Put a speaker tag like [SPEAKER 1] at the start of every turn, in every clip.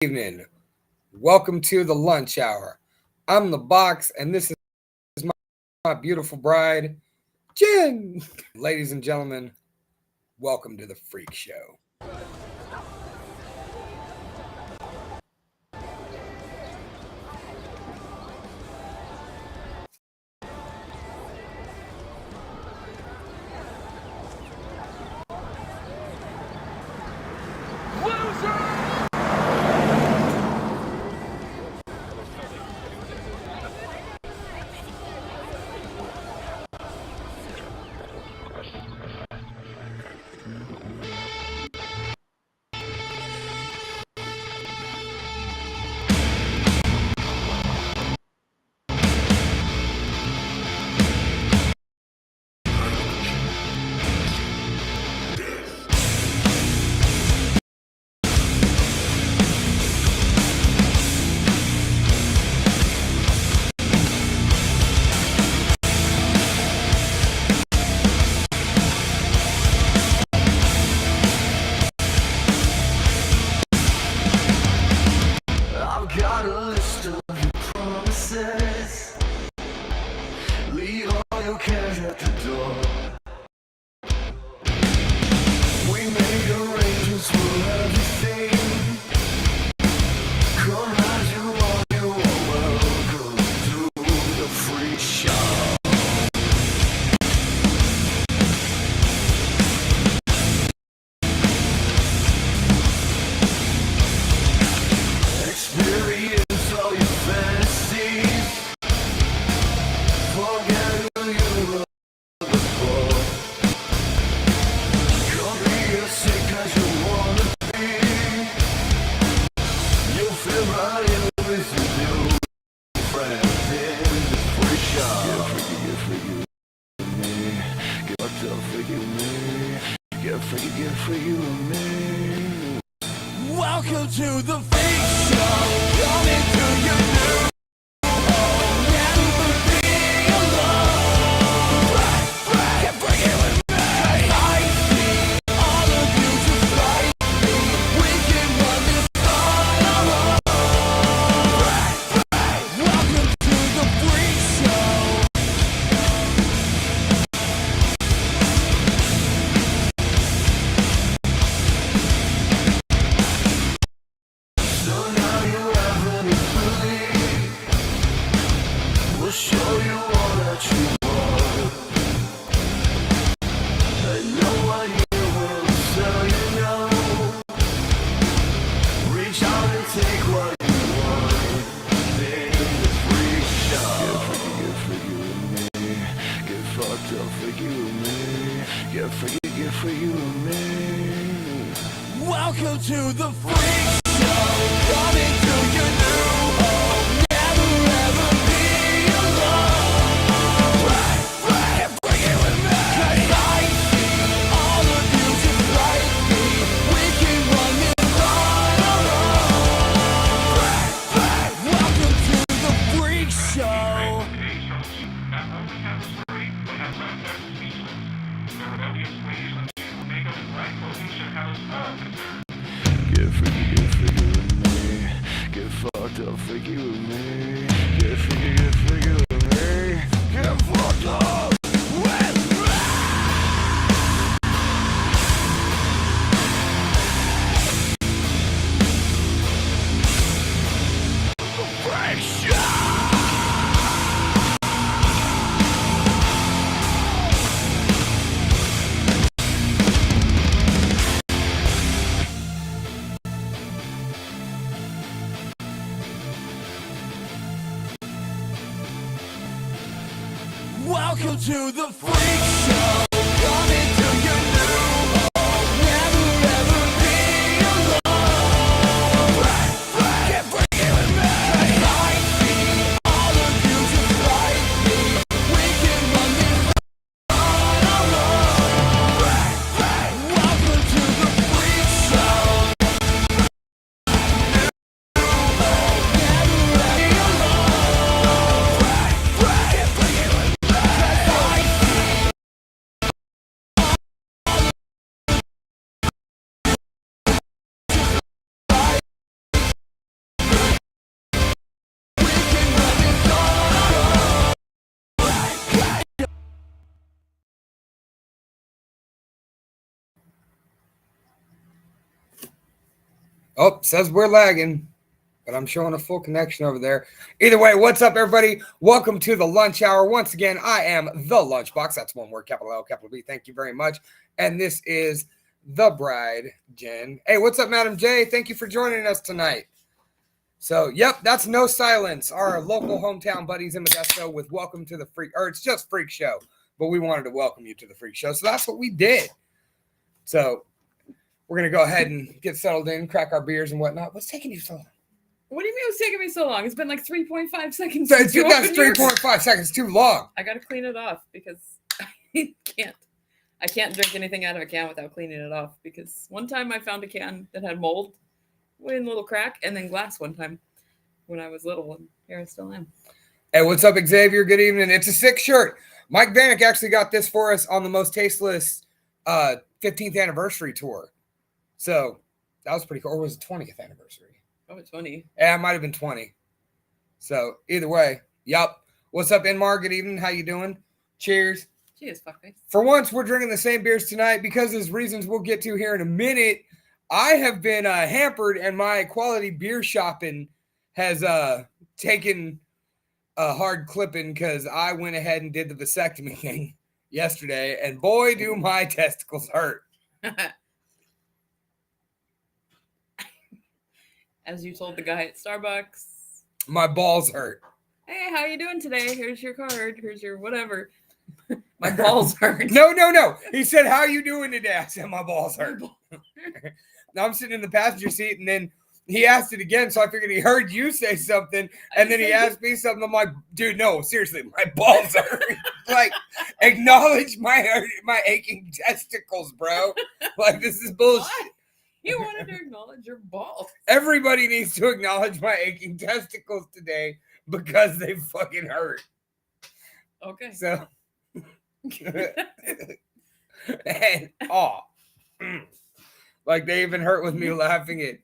[SPEAKER 1] Evening. Welcome to the lunch hour. I'm the box, and this is my beautiful bride, Jenn. Ladies and gentlemen, welcome to the Freak Show.
[SPEAKER 2] I've got a list of your promises. Leave all your cash at the door. We made arrangements for everything. Come as you are, you are welcome to the free show. Experience all your fantasies. Forget who you were before. Come be as sick as you wanna be. You'll feel right in with your new friends in the free show. Get freaky with me. Get fucked up freaky with me. Get freaky with me. Welcome to the freak show. Coming to your new home. Never be alone. Get freaky with me. I see all of you just like me. We can run this on our own. Welcome to the freak show. So now you have any belief. We'll show you all that you want. And no one here will sell you no. Reach out and take what you want. In the free show. Get freaky with me. Get fucked up freaky with me. Get freaky with me. Welcome to the freak show. Coming to your new home. Never ever be alone. Get freaky with me. 'Cause I see all of you just like me. We can run this on our own. Welcome to the freak show. Get freaky with me. Get fucked up freaky with me. Get freaky with me. Get fucked up with me. Freak show. Welcome to the freak show. Coming to your new home. Never ever be alone. Get freaky with me. 'Cause I see all of you just like me. We can run this on our own. Welcome to the freak show. Never ever be alone. Get freaky with me. 'Cause I see
[SPEAKER 1] Oh, says we're lagging, but I'm showing a full connection over there. Either way, what's up, everybody? Welcome to the lunch hour. Once again, I am the Lunchbox. That's one word, capital L, capital B. Thank you very much. And this is the bride, Jen. Hey, what's up, Madam J? Thank you for joining us tonight. So, yep, that's No Silence, our local hometown buddies in Modesto with Welcome to the Freak, or it's just Freak Show, but we wanted to welcome you to the Freak Show. So that's what we did. So we're going to go ahead and get settled in, crack our beers and whatnot. What's taking you so long?
[SPEAKER 3] What do you mean it's taking me so long? It's been like 3.5 seconds.
[SPEAKER 1] That's 3.5 seconds too long.
[SPEAKER 3] I gotta clean it off because I can't drink anything out of a can without cleaning it off. Because one time I found a can that had mold in a little crack, and then glass one time when I was little, and here I still am.
[SPEAKER 1] Hey, what's up, Xavier? Good evening. It's a sick shirt. Mike Vanek actually got this for us on the Most Tasteless 15th anniversary tour. So that was pretty cool. Or was it 20th anniversary?
[SPEAKER 3] Oh, it's 20.
[SPEAKER 1] Yeah, it might have been 20. So either way, yep. What's up, Inmar? Good evening. How you doing? Cheers.
[SPEAKER 3] Cheers, fuckface.
[SPEAKER 1] For once, we're drinking the same beers tonight because there's reasons we'll get to here in a minute. I have been hampered, and my quality beer shopping has taken a hard clipping because I went ahead and did the vasectomy thing yesterday, and boy, do my testicles hurt.
[SPEAKER 3] As you told the guy at Starbucks.
[SPEAKER 1] My balls hurt.
[SPEAKER 3] Hey, how you doing today? Here's your card. Here's your whatever. My balls hurt.
[SPEAKER 1] No. He said, how you doing today? I said, my balls hurt. Now I'm sitting in the passenger seat, and then he asked it again, so I figured he heard you say something, and then he asked me something. I'm like, dude, no, seriously, my balls hurt. Like, acknowledge my aching testicles, bro. Like, this is bullshit.
[SPEAKER 3] What? You wanted to acknowledge your balls.
[SPEAKER 1] Everybody needs to acknowledge my aching testicles today because they fucking hurt.
[SPEAKER 3] Okay.
[SPEAKER 1] So, and like they even hurt with me laughing at.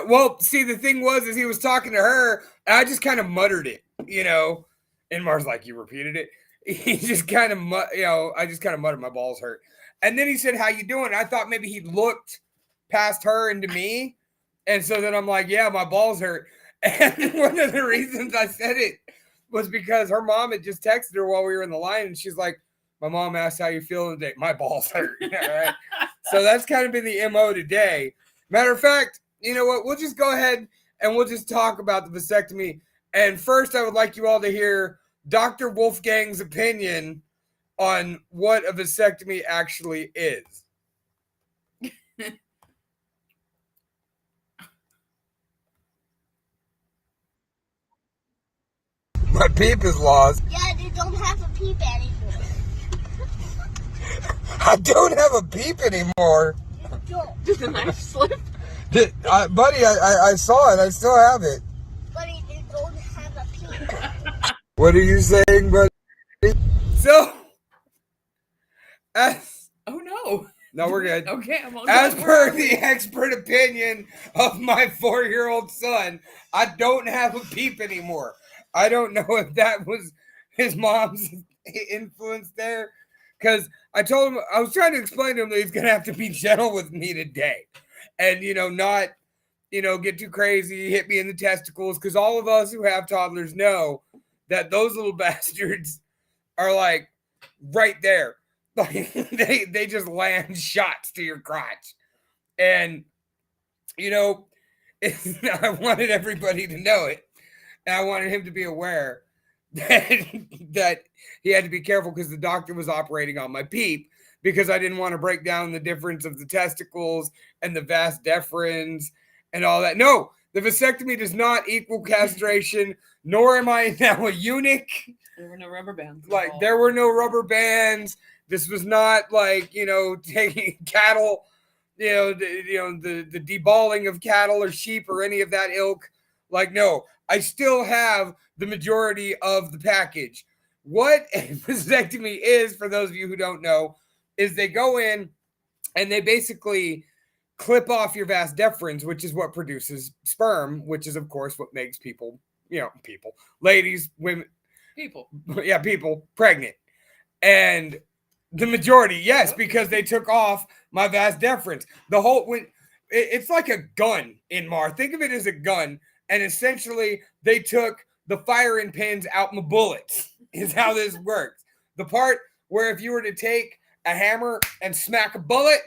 [SPEAKER 1] Well, see, the thing was, is he was talking to her, and I just kind of muttered it, you know. And Mar's like, you repeated it. He just kind of, I just kind of muttered my balls hurt. And then he said, how you doing? I thought maybe he looked past her into me, and so then I'm like, yeah, my balls hurt. And one of the reasons I said it was because her mom had just texted her while we were in the line, and she's like, my mom asked how you feeling today. My balls hurt. All right. So that's kind of been the MO today. Matter of fact, you know what, we'll just go ahead and we'll just talk about the vasectomy. And first, I would like you all to hear Dr. Wolfgang's opinion on what a vasectomy actually is. My peep is lost.
[SPEAKER 4] Yeah, you don't have a peep anymore.
[SPEAKER 1] I don't have a peep anymore.
[SPEAKER 4] You don't.
[SPEAKER 3] Did the knife slip?
[SPEAKER 1] Buddy, I saw it. I still have it.
[SPEAKER 4] But you don't have a peep.
[SPEAKER 1] What are you saying, buddy? So,
[SPEAKER 3] Oh, no.
[SPEAKER 1] No, we're good.
[SPEAKER 3] Okay, I'm all
[SPEAKER 1] As
[SPEAKER 3] good.
[SPEAKER 1] per the expert opinion of my 4-year-old son, I don't have a peep anymore. I don't know if that was his mom's influence there, because I told him, I was trying to explain to him that he's going to have to be gentle with me today and, not, get too crazy, hit me in the testicles, because all of us who have toddlers know that those little bastards are like right there. Like they just land shots to your crotch. And, I wanted everybody to know it. And I wanted him to be aware that he had to be careful because the doctor was operating on my peep, because I didn't want to break down the difference of the testicles and the vas deferens and all that. No, the vasectomy does not equal castration, nor am I now a eunuch.
[SPEAKER 3] There were no rubber bands.
[SPEAKER 1] Like, there were no rubber bands. This was not like, taking cattle, the deballing of cattle or sheep or any of that ilk. Like, no, I still have the majority of the package. What a vasectomy is, for those of you who don't know, is they go in and they basically clip off your vas deferens, which is what produces sperm, which is, of course, what makes people, ladies, women, people, pregnant. And the majority, yes, because they took off my vas deferens. The whole, it's like a gun in Mar. Think of it as a gun, and essentially they took the firing pins out my bullets. Is how this works. The part where if you were to take a hammer and smack a bullet,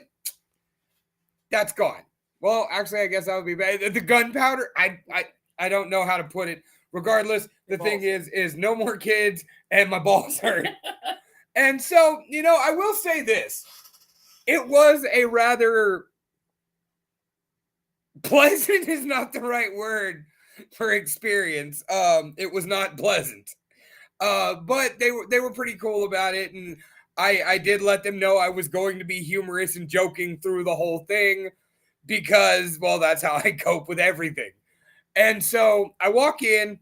[SPEAKER 1] that's gone. Well, actually, I guess that would be bad. The gunpowder, I don't know how to put it. Regardless, the thing is no more kids, and my balls hurt. And so, I will say this. It was a rather pleasant is not the right word for experience. It was not pleasant. But they were pretty cool about it, and I did let them know I was going to be humorous and joking through the whole thing because, well, that's how I cope with everything. And so I walk in,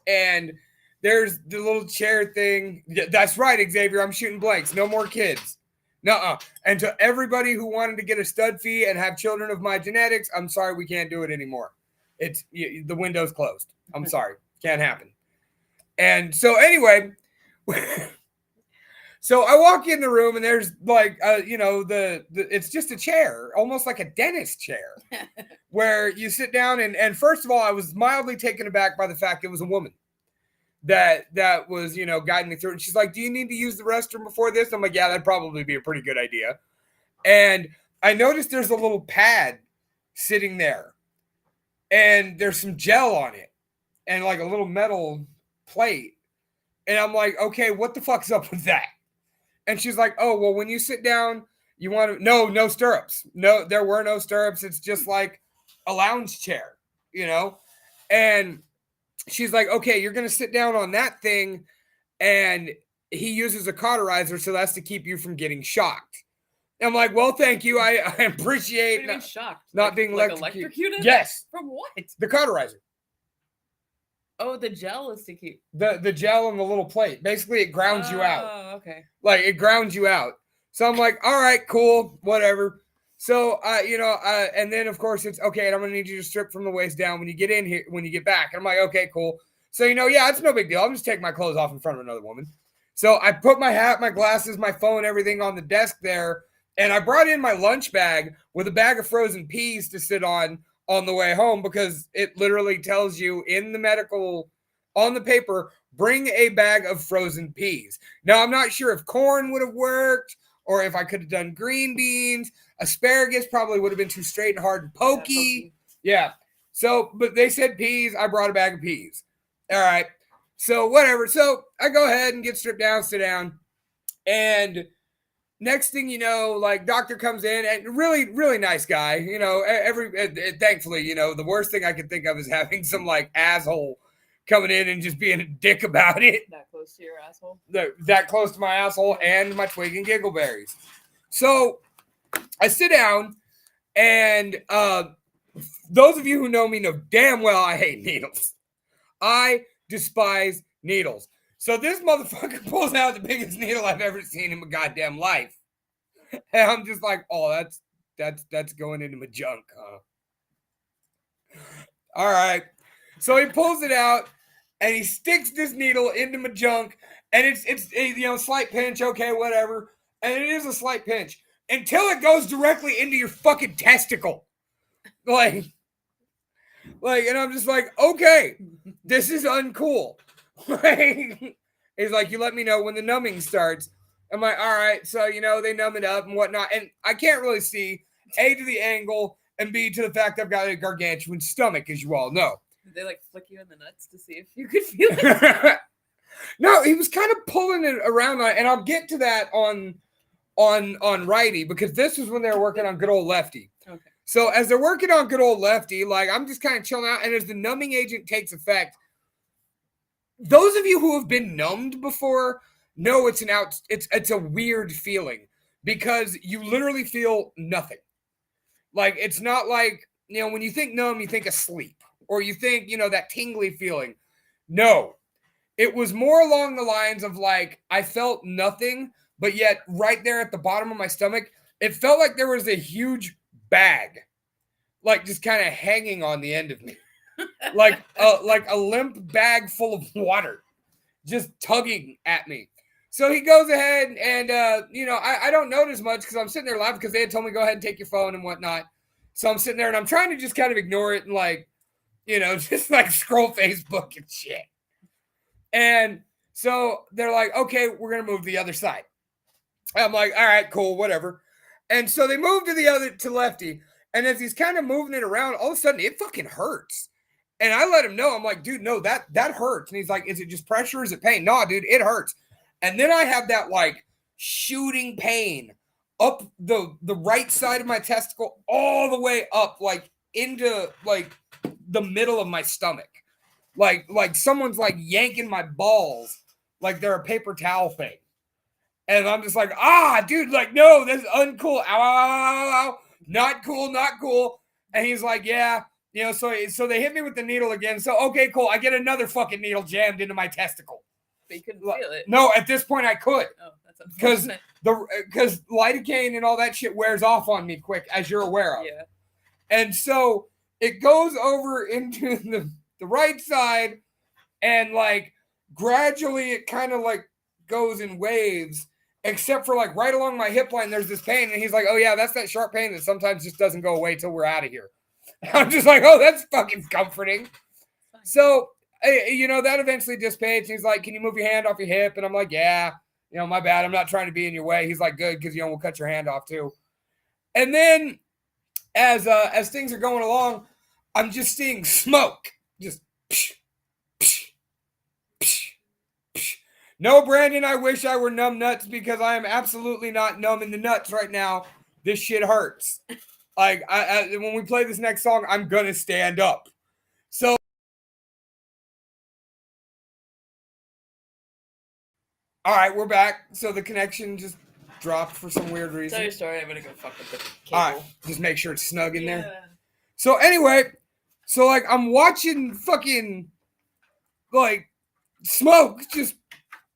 [SPEAKER 1] and there's the little chair thing. That's right, Xavier. I'm shooting blanks. No more kids. Nuh-uh. And to everybody who wanted to get a stud fee and have children of my genetics, I'm sorry, we can't do it anymore. The window's closed. I'm sorry. Can't happen. And so anyway, so I walk in the room, and there's like, it's just a chair, almost like a dentist chair, where you sit down. And first of all, I was mildly taken aback by the fact it was a woman that was, guiding me through. And she's like, do you need to use the restroom before this? I'm like, yeah, that'd probably be a pretty good idea. And I noticed there's a little pad sitting there, and there's some gel on it and like a little metal plate. And I'm like, okay, what the fuck's up with that? And she's like, oh, well, when you sit down, you want to, no stirrups. No, there were no stirrups. It's just like a lounge chair, And she's like, okay, you're going to sit down on that thing. And he uses a cauterizer, so that's to keep you from getting shocked. I'm like, well, thank you. I appreciate not being
[SPEAKER 3] electrocuted.
[SPEAKER 1] Yes.
[SPEAKER 3] From what?
[SPEAKER 1] The cauterizer.
[SPEAKER 3] Oh, the gel is to keep
[SPEAKER 1] the gel on the little plate. Basically, it grounds you out.
[SPEAKER 3] Oh, okay.
[SPEAKER 1] Like it grounds you out. So I'm like, all right, cool, whatever. So and then of course it's okay, and I'm gonna need you to strip from the waist down when you get in here, when you get back. And I'm like, okay, cool. So yeah, it's no big deal. I'm just taking my clothes off in front of another woman. So I put my hat, my glasses, my phone, everything on the desk there, and I brought in my lunch bag with a bag of frozen peas to sit on the way home, because it literally tells you in the medical, on the paper, bring a bag of frozen peas. Now, I'm not sure if corn would have worked or if I could have done green beans. Asparagus probably would have been too straight and hard and pokey. Yeah. So, but they said peas. I brought a bag of peas. All right. So, whatever. So, I go ahead and get stripped down, sit down. And next thing you know, like, doctor comes in, and really, really nice guy. Thankfully, the worst thing I could think of is having some like asshole coming in and just being a dick about it.
[SPEAKER 3] That close to your asshole?
[SPEAKER 1] That close to my asshole and my twig and giggleberries. So I sit down, and those of you who know me know damn well I hate needles. I despise needles. So this motherfucker pulls out the biggest needle I've ever seen in my goddamn life. And I'm just like, oh, that's going into my junk, huh? All right. So he pulls it out, and he sticks this needle into my junk, and it's slight pinch, okay, whatever. And it is a slight pinch until it goes directly into your fucking testicle. Like, and I'm just like, okay, this is uncool. He's like, you let me know when the numbing starts. I'm like, all right. So, they numb it up and whatnot. And I can't really see, A, to the angle, and B, to the fact I've got a gargantuan stomach, as you all know.
[SPEAKER 3] Did they flick you in the nuts to see if you could feel it?
[SPEAKER 1] No, he was kind of pulling it around, and I'll get to that on righty, because this was when they were working on good old lefty.
[SPEAKER 3] Okay.
[SPEAKER 1] So as they're working on good old lefty, like, I'm just kind of chilling out, and as the numbing agent takes effect, those of you who have been numbed before know it's a weird feeling, because you literally feel nothing. Like, it's not like, when you think numb, you think asleep, or you think, that tingly feeling. No, it was more along the lines of like, I felt nothing, but yet right there at the bottom of my stomach, it felt like there was a huge bag, like just kind of hanging on the end of me. like a limp bag full of water just tugging at me. So he goes ahead and, I don't notice much because I'm sitting there laughing because they had told me go ahead and take your phone and whatnot. So I'm sitting there and I'm trying to just kind of ignore it and like, just like scroll Facebook and shit. And so they're like, okay, we're going to move to the other side. I'm like, all right, cool, whatever. And so they move to lefty. And as he's kind of moving it around, all of a sudden it fucking hurts. And I let him know, I'm like, dude, no, that hurts. And he's like, is it just pressure? Is it pain? No, dude, it hurts. And then I have that like shooting pain up the right side of my testicle all the way up, like into like the middle of my stomach. Like someone's like yanking my balls like they're a paper towel thing. And I'm just like, dude, like, no, this is uncool. Ow, ow, ow, ow, ow. Not cool, not cool. And he's like, yeah, so they hit me with the needle again. So, okay, cool. I get another fucking needle jammed into my testicle.
[SPEAKER 3] But you couldn't feel it.
[SPEAKER 1] No, at this point I could.
[SPEAKER 3] Oh, that's
[SPEAKER 1] because
[SPEAKER 3] unfortunate.
[SPEAKER 1] lidocaine and all that shit wears off on me quick, as you're aware of.
[SPEAKER 3] Yeah.
[SPEAKER 1] And so it goes over into the right side, and like gradually it kind of like goes in waves, except for like right along my hip line, there's this pain. And he's like, oh yeah, that's that sharp pain that sometimes just doesn't go away till we're out of here. I'm just like, oh, that's fucking comforting. So, that eventually dissipates. He's like, can you move your hand off your hip? And I'm like, yeah, my bad. I'm not trying to be in your way. He's like, good, because, we'll cut your hand off too. And then as things are going along, I'm just seeing smoke. Just psh, psh, psh, psh. No, Brandon, I wish I were numb nuts, because I am absolutely not numb in the nuts right now. This shit hurts. Like, when we play this next song, I'm going to stand up. So, all right, we're back. So the connection just dropped for some weird reason.
[SPEAKER 3] Tell your story. I'm going to go fuck with the cable.
[SPEAKER 1] All right, just make sure it's snug in there. So anyway, like I'm watching fucking like smoke just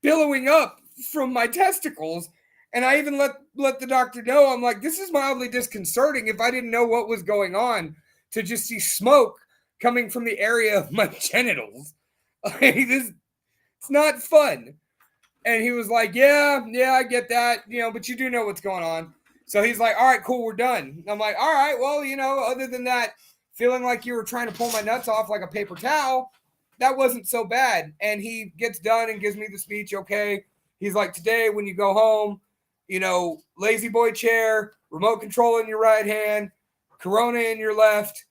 [SPEAKER 1] billowing up from my testicles. And I even let the doctor know, I'm like, this is mildly disconcerting if I didn't know what was going on, to just see smoke coming from the area of my genitals. Like, it's not fun. And he was like, yeah, I get that, but you do know what's going on. So he's like, all right, cool, we're done. And I'm like, all right, well, other than that, feeling like you were trying to pull my nuts off like a paper towel, that wasn't so bad. And he gets done and gives me the speech, okay. He's like, today when you go home, lazy boy chair, remote control in your right hand, Corona in your left.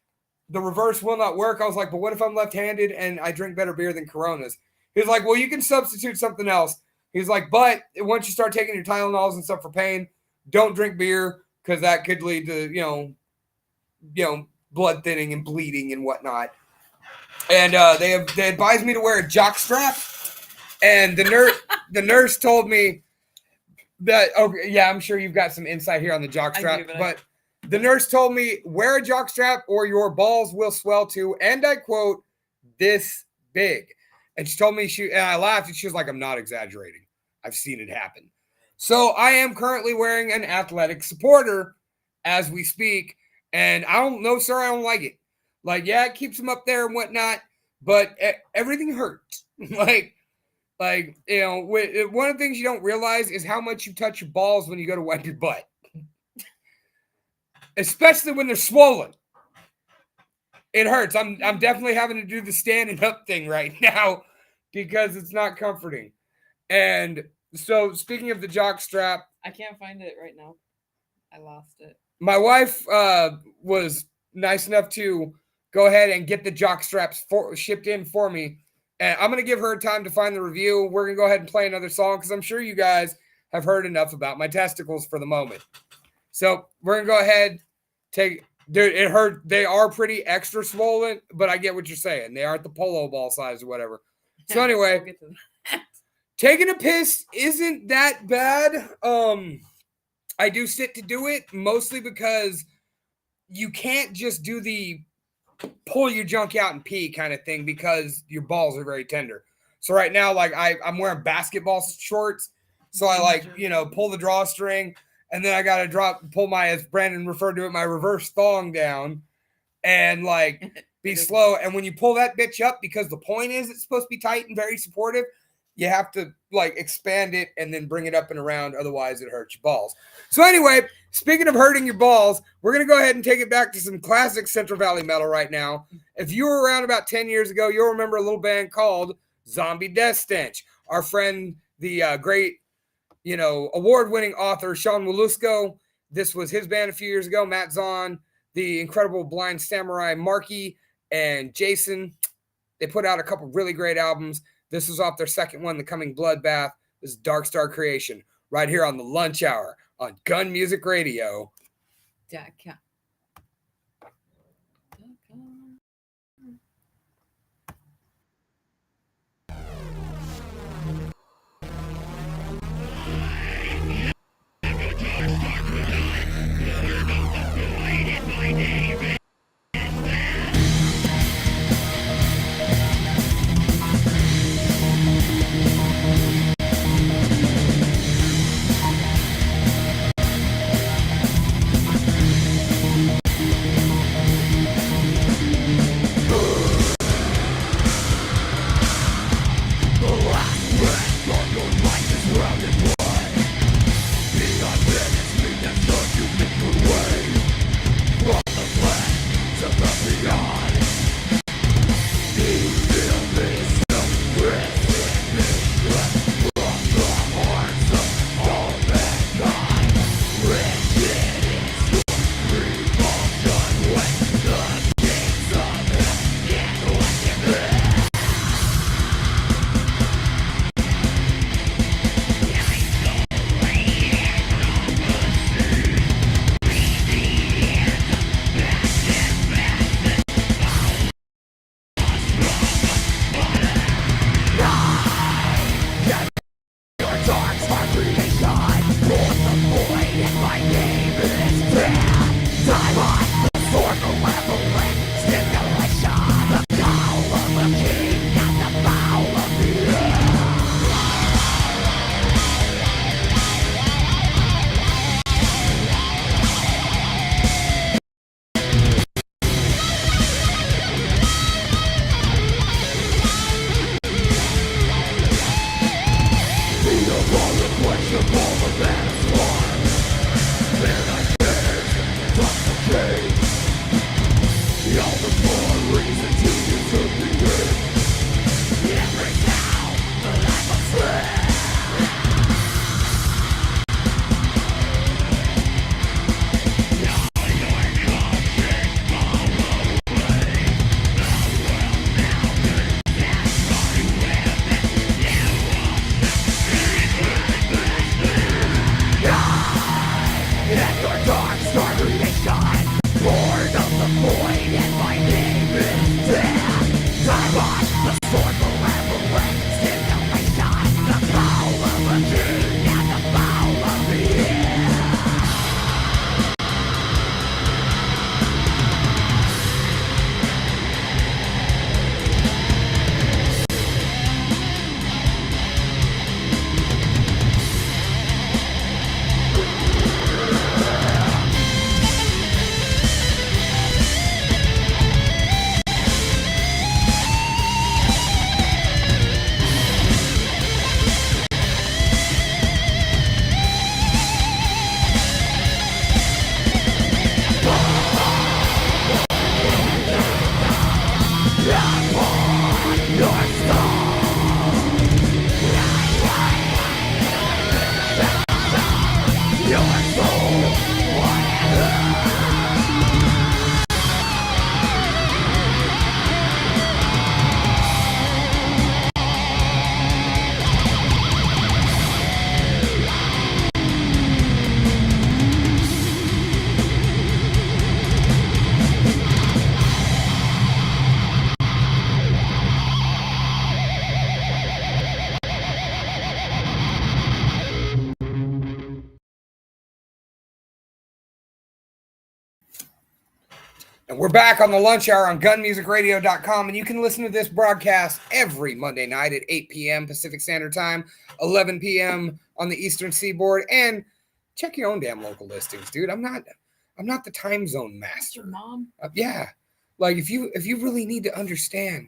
[SPEAKER 1] The reverse will not work. I was like, but what if I'm left-handed and I drink better beer than Coronas? He's like, well, you can substitute something else. He's like, but once you start taking your Tylenols and stuff for pain, don't drink beer, because that could lead to, blood thinning and bleeding and whatnot. And they advised me to wear a jock strap. And the nurse told me that, okay, yeah, I'm sure you've got some insight here on the jock strap, but the nurse told me, wear a jock strap or your balls will swell to, and I quote, this big. And she told me, and I laughed, and she was like, I'm not exaggerating. I've seen it happen. So I am currently wearing an athletic supporter as we speak, and I don't know, sir, I don't like it. Like, yeah, it keeps them up there and whatnot, but everything hurts. Like, one of the things you don't realize is how much you touch your balls when you go to wipe your butt. Especially when they're swollen. It hurts. I'm definitely having to do the standing up thing right now because it's not comforting. And so, speaking of the jock strap,
[SPEAKER 3] I can't find it right now. I lost it.
[SPEAKER 1] My wife was nice enough to go ahead and get the jock straps shipped in for me. And I'm going to give her time to find the review. We're going to go ahead and play another song because I'm sure you guys have heard enough about my testicles for the moment. So we're going to go ahead, dude, it hurt. They are pretty extra swollen, but I get what you're saying. They aren't the polo ball size or whatever. So anyway, taking a piss isn't that bad. I do sit to do it mostly because you can't just do the pull your junk out and pee kind of thing because your balls are very tender. So right now, like I'm wearing basketball shorts. So I pull the drawstring and then I got to pull my, as Brandon referred to it, my reverse thong down and be slow. And when you pull that bitch up, because the point is it's supposed to be tight and very supportive, you have to like expand it and then bring it up and around. Otherwise, it hurts your balls. So anyway, speaking of hurting your balls, we're going to go ahead and take it back to some classic Central Valley metal right now. If you were around about 10 years ago, you'll remember a little band called Zombie Death Stench. Our friend, the great, award-winning author Sean Willusko, this was his band a few years ago. Matt Zahn, the incredible Blind Samurai Marky, and Jason. They put out a couple really great albums. This was off their second one, The Coming Bloodbath. This is Dark Star Creation, right here on the Lunch Hour on Gun Music Radio.
[SPEAKER 3] .com.
[SPEAKER 1] And we're back on the Lunch Hour on gunmusicradio.com, and you can listen to this broadcast every Monday night at 8 p.m. Pacific Standard Time, 11 p.m. on the Eastern Seaboard, and check your own damn local listings, dude. I'm not the time zone master.
[SPEAKER 3] Your mom?
[SPEAKER 1] Yeah. Like if you really need to understand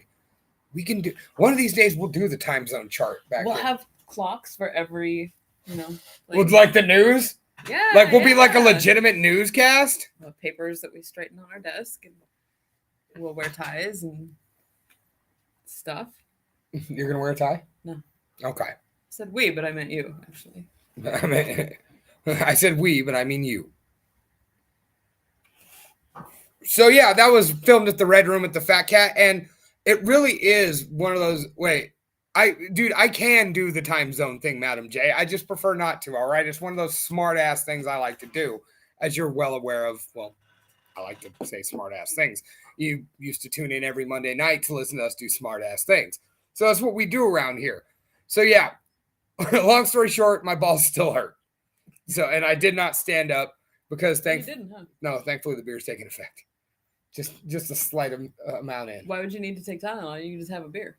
[SPEAKER 1] We can do one of these days. We'll do the time zone chart back
[SPEAKER 3] We'll
[SPEAKER 1] here.
[SPEAKER 3] have clocks for every,
[SPEAKER 1] With like the news.
[SPEAKER 3] yeah,
[SPEAKER 1] Like we'll be like a
[SPEAKER 3] yeah.
[SPEAKER 1] legitimate newscast.
[SPEAKER 3] We'll have papers that we straighten on our desk, and we'll wear ties and stuff.
[SPEAKER 1] You're gonna wear a tie?
[SPEAKER 3] No.
[SPEAKER 1] Okay.
[SPEAKER 3] I said we, but I meant you, actually.
[SPEAKER 1] I mean, I said we, but I mean you. So yeah, that was filmed at the Red Room at the Fat Cat, and it really is one of those. Wait, I can do the time zone thing, Madam J. I just prefer not to. All right, it's one of those smart ass things I like to do, as you're well aware of. Well, I like to say smart ass things. You used to tune in every Monday night to listen to us do smart ass things. So that's what we do around here. So yeah, long story short, my balls still hurt. So, and I did not stand up because
[SPEAKER 3] You didn't, huh?
[SPEAKER 1] no, thankfully the beer's taking effect. Just a slight amount in.
[SPEAKER 3] Why would you need to take Tylenol? You can just have a beer.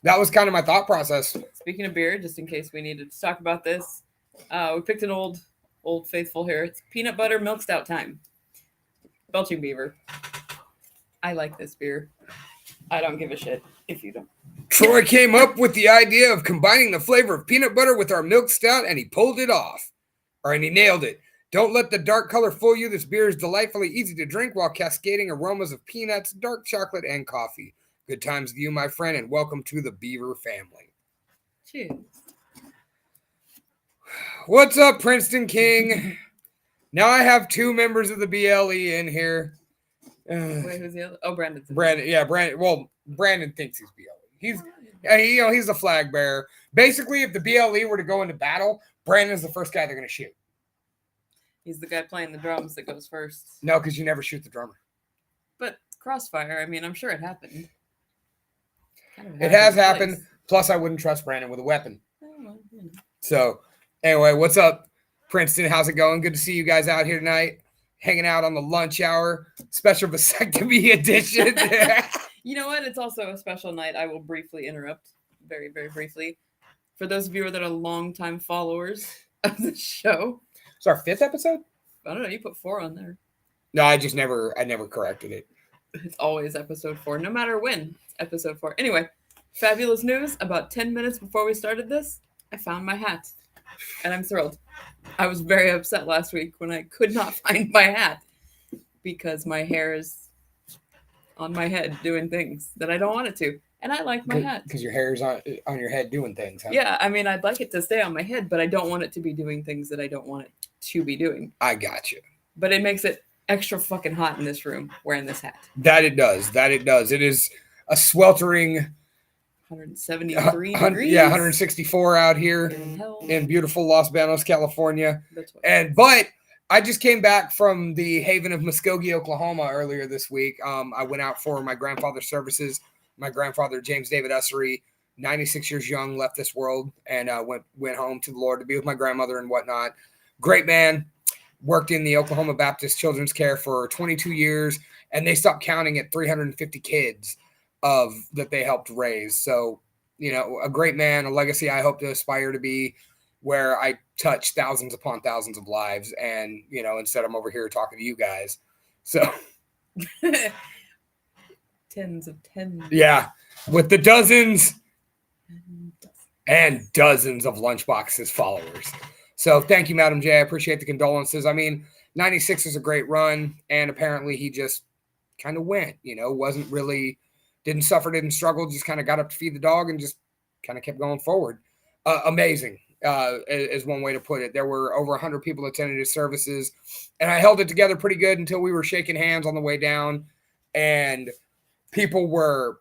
[SPEAKER 1] That was kind of my thought process.
[SPEAKER 3] Speaking of beer, just in case we needed to talk about this, we picked an old faithful here. It's peanut butter milk stout time. Belching Beaver. I like this beer. I don't give a shit if you don't.
[SPEAKER 1] Troy came up with the idea of combining the flavor of peanut butter with our milk stout, and he pulled it off. And he nailed it. Don't let the dark color fool you. This beer is delightfully easy to drink while cascading aromas of peanuts, dark chocolate, and coffee. Good times to you, my friend, and welcome to the Beaver family.
[SPEAKER 3] Cheers.
[SPEAKER 1] What's up, Princeton King? Now I have two members of the BLE in here.
[SPEAKER 3] Wait, who's the other? Oh, Brandon.
[SPEAKER 1] Brandon, yeah, Brandon. Well, Brandon thinks he's BLE. He's the flag bearer. Basically, if the BLE were to go into battle, Brandon's the first guy they're going to shoot.
[SPEAKER 3] He's the guy playing the drums that goes first.
[SPEAKER 1] No, because you never shoot the drummer.
[SPEAKER 3] But crossfire, I mean, I'm sure it happened.
[SPEAKER 1] It has happened. Plus, I wouldn't trust Brandon with a weapon.
[SPEAKER 3] Oh, well, you know.
[SPEAKER 1] So, anyway, what's up, Princeton? How's it going? Good to see you guys out here tonight, hanging out on the lunch hour, special vasectomy edition.
[SPEAKER 3] You know what? It's also a special night. I will briefly interrupt, very, very briefly. For those of you that are longtime followers of the show.
[SPEAKER 1] It's our 5th episode?
[SPEAKER 3] I don't know. You put 4 on there.
[SPEAKER 1] No, I never corrected it.
[SPEAKER 3] It's always episode 4, no matter when. It's episode 4. Anyway, fabulous news. About 10 minutes before we started this, I found my hat. And I'm thrilled. I was very upset last week when I could not find my hat because my hair is on my head doing things that I don't want it to. And I like my hat.
[SPEAKER 1] Because your hair is on your head doing things, huh?
[SPEAKER 3] Yeah, I mean, I'd like it to stay on my head, but I don't want it to be doing things that I don't want it to be doing.
[SPEAKER 1] I got you.
[SPEAKER 3] But it makes it extra fucking hot in this room wearing this hat.
[SPEAKER 1] That it does. It is a sweltering
[SPEAKER 3] 173 degrees.
[SPEAKER 1] Yeah, 164 out here
[SPEAKER 3] hell.
[SPEAKER 1] in beautiful Los Banos, California.
[SPEAKER 3] That's what
[SPEAKER 1] But I just came back from the haven of Muskogee, Oklahoma earlier this week. I went out for my grandfather's services. My grandfather, James David Ussery, 96 years young, left this world and went home to the Lord to be with my grandmother and whatnot. Great man. Worked in the Oklahoma Baptist Children's Care for 22 years, and they stopped counting at 350 kids that they helped raise. So, a great man, a legacy I hope to aspire to be, where I touch thousands upon thousands of lives, and instead I'm over here talking to you guys. So,
[SPEAKER 3] tens.
[SPEAKER 1] Yeah, with the dozens and dozens of Lunchbox's followers. So thank you, Madam J. I appreciate the condolences. I mean, 96 is a great run, and apparently he just kind of went, wasn't really, didn't suffer, didn't struggle, just kind of got up to feed the dog and just kind of kept going forward. Amazing is one way to put it. There were over 100 people attended his services, and I held it together pretty good until we were shaking hands on the way down, and people were,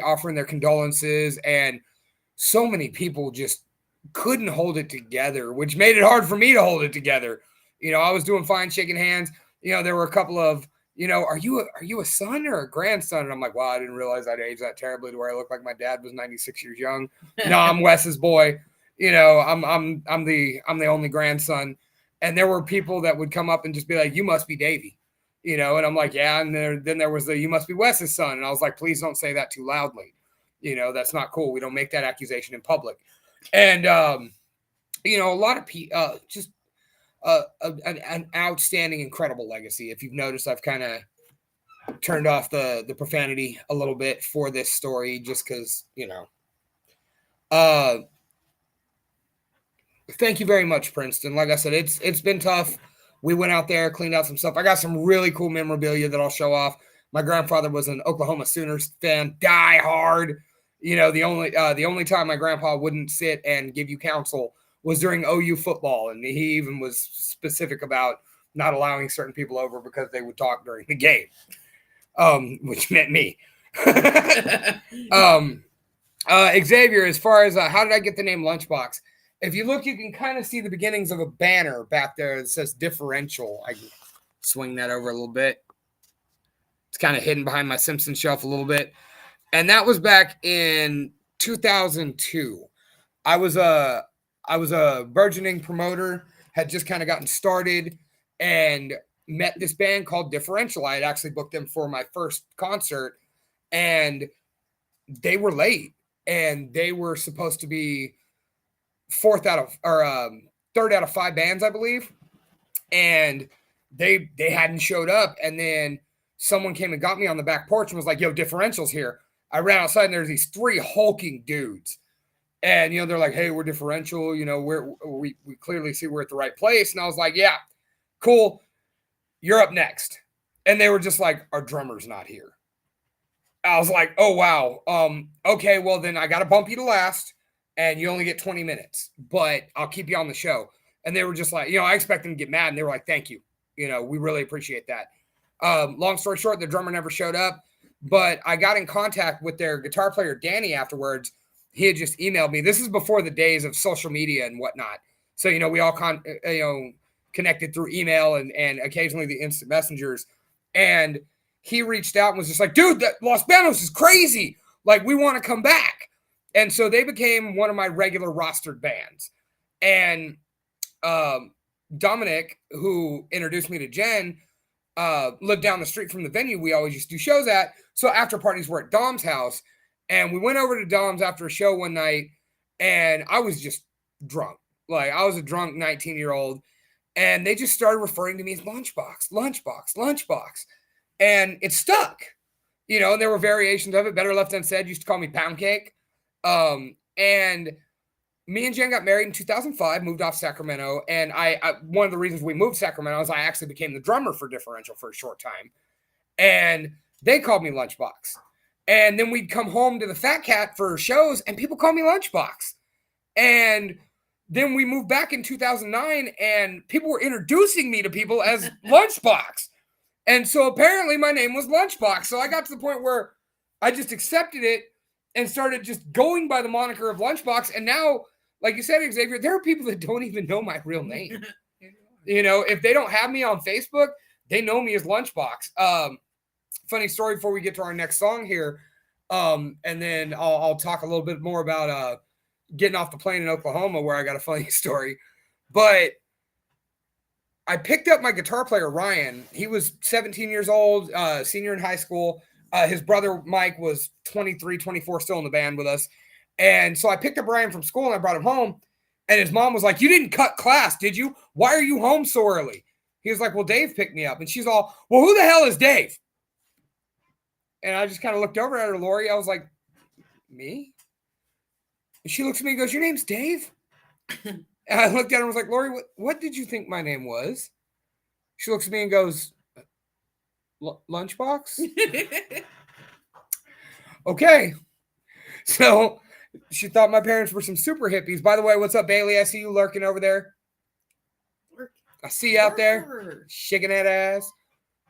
[SPEAKER 1] offering their condolences, and so many people just couldn't hold it together, which made it hard for me to hold it together. I was doing fine, shaking hands. There were a couple of, are you a son or a grandson? And I'm like, wow, I didn't realize I'd age that terribly to where I look like my dad was 96 years young. No, I'm Wes's boy. I'm the only grandson. And there were people that would come up and just be like, you must be Davey. And I'm like, yeah. And then there was you must be Wes's son. And I was like, please don't say that too loudly. That's not cool. We don't make that accusation in public. And, a lot of people, just an outstanding, incredible legacy. If you've noticed, I've kind of turned off the profanity a little bit for this story, just because, you know. Thank you very much, Princeton. Like I said, it's been tough. We went out there, cleaned out some stuff. I got some really cool memorabilia that I'll show off. My grandfather was an Oklahoma Sooners fan, die hard. You know, the only time my grandpa wouldn't sit and give you counsel was during OU football, and he even was specific about not allowing certain people over because they would talk during the game, which meant me. Xavier, as far as how did I get the name Lunchbox? If you look, you can kind of see the beginnings of a banner back there that says differential. I can swing that over a little bit. It's kind of hidden behind my Simpson shelf a little bit. And that was back in 2002. I was a burgeoning promoter, had just kind of gotten started, and met this band called Differential. I had actually booked them for my first concert, and they were late, and they were supposed to be third out of 5 bands, I believe, and they hadn't showed up. And then someone came and got me on the back porch and was like, "Yo, Differential's here." I ran outside, and there's these 3 hulking dudes, and they're like, "Hey, we're Differential. We clearly see we're at the right place." And I was like, "Yeah, cool. You're up next." And they were just like, "Our drummer's not here." I was like, "Oh wow. Okay, well then I got to bump you to last. And you only get 20 minutes, but I'll keep you on the show." And they were just like, I expect them to get mad. And they were like, "Thank you. We really appreciate that." Long story short, the drummer never showed up, but I got in contact with their guitar player, Danny, afterwards. He had just emailed me. This is before the days of social media and whatnot. So, we all connected through email and occasionally the instant messengers. And he reached out and was just like, "Dude, that Los Banos is crazy. Like, we want to come back." And so they became one of my regular rostered bands. And Dominic, who introduced me to Jenn, lived down the street from the venue we always used to do shows at. So after parties were at Dom's house. And we went over to Dom's after a show one night, and I was just drunk. Like, I was a drunk 19-year-old. And they just started referring to me as Lunchbox, Lunchbox, Lunchbox. And it stuck. And there were variations of it. Better Left Unsaid used to call me Pound Cake. And me and Jenn got married in 2005, moved off Sacramento. And I one of the reasons we moved to Sacramento is I actually became the drummer for Differential for a short time. And they called me Lunchbox. And then we'd come home to the Fat Cat for shows, and people called me Lunchbox. And then we moved back in 2009, and people were introducing me to people as Lunchbox. And so apparently my name was Lunchbox. So I got to the point where I just accepted it and started just going by the moniker of Lunchbox. And now, like you said, Xavier, there are people that don't even know my real name. If they don't have me on Facebook, they know me as Lunchbox. Funny story before we get to our next song here. And then I'll talk a little bit more about getting off the plane in Oklahoma, where I got a funny story. But I picked up my guitar player, Ryan. He was 17 years old, senior in high school. His brother, Mike, was 23, 24, still in the band with us. And so I picked up Ryan from school, and I brought him home. And his mom was like, "You didn't cut class, did you? Why are you home so early?" He was like, "Well, Dave picked me up." And she's all, "Well, who the hell is Dave?" And I just kind of looked over at her, Lori. I was like, "Me?" And she looks at me and goes, "Your name's Dave?" And I looked at her and was like, "Lori, what did you think my name was?" She looks at me and goes, "Lunchbox?" Okay. So she thought my parents were some super hippies. By the way, what's up, Bailey? I see you lurking over there. I see you out there shaking that ass.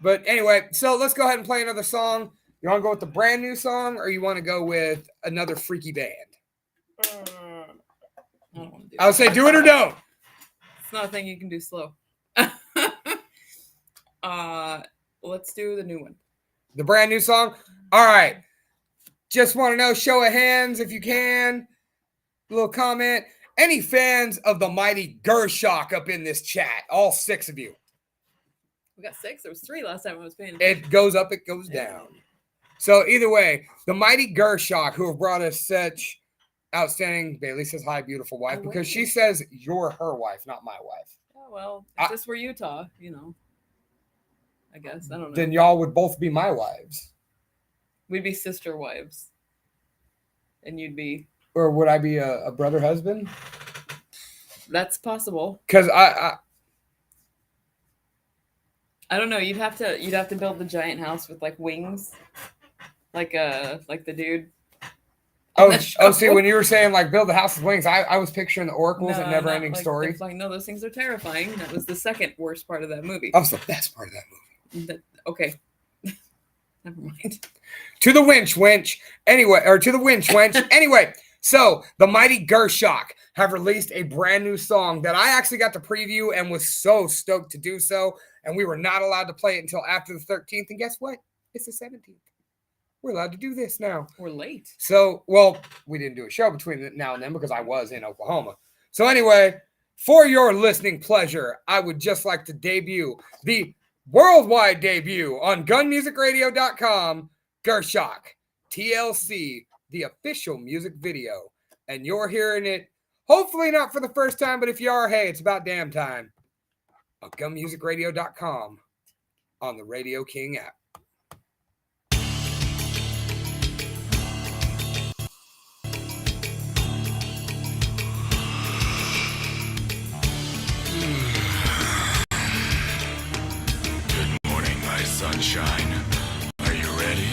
[SPEAKER 1] But anyway, so let's go ahead and play another song. You want to go with the brand new song, or you want to go with another freaky band? I would say do it or don't.
[SPEAKER 3] It's not a thing you can do slow. Let's do the new one.
[SPEAKER 1] The brand new song? All right. Just want to know, show of hands if you can. A little comment. Any fans of the mighty Gershok up in this chat? All 6 of you.
[SPEAKER 3] We got 6. There was 3 last time I was paying
[SPEAKER 1] attention. It goes up, it goes down. So either way, the mighty Gershok, who have brought us such outstanding. Bailey says hi, beautiful wife, because she says you're her wife, not my wife.
[SPEAKER 3] Oh, well, if this were Utah, I guess. I don't know.
[SPEAKER 1] Then y'all would both be my wives.
[SPEAKER 3] We'd be sister wives. And you'd be...
[SPEAKER 1] Or would I be a brother husband?
[SPEAKER 3] That's possible.
[SPEAKER 1] Because I
[SPEAKER 3] don't know. You'd have to build the giant house with like wings, like the dude.
[SPEAKER 1] See, when you were saying like build the house with wings, I was picturing the oracles and Never Ending Story.
[SPEAKER 3] Like, no, those things are terrifying. That was the second worst part of that movie.
[SPEAKER 1] That was the best part of that movie.
[SPEAKER 3] Okay. Never mind.
[SPEAKER 1] To the winch. Anyway, or to the winch. Anyway, so the mighty Gershok have released a brand new song that I actually got to preview and was so stoked to do so. And we were not allowed to play it until after the 13th. And guess what? It's the 17th. We're allowed to do this now.
[SPEAKER 3] We're late.
[SPEAKER 1] So, well, we didn't do a show between now and then because I was in Oklahoma. So anyway, for your listening pleasure, I would just like to debut the worldwide debut on gunmusicradio.com, Gershok, TLC, the official music video. And you're hearing it, hopefully not for the first time, but if you are, hey, it's about damn time. On gunmusicradio.com on the Radio King app.
[SPEAKER 2] Good morning, my sunshine. Are you ready?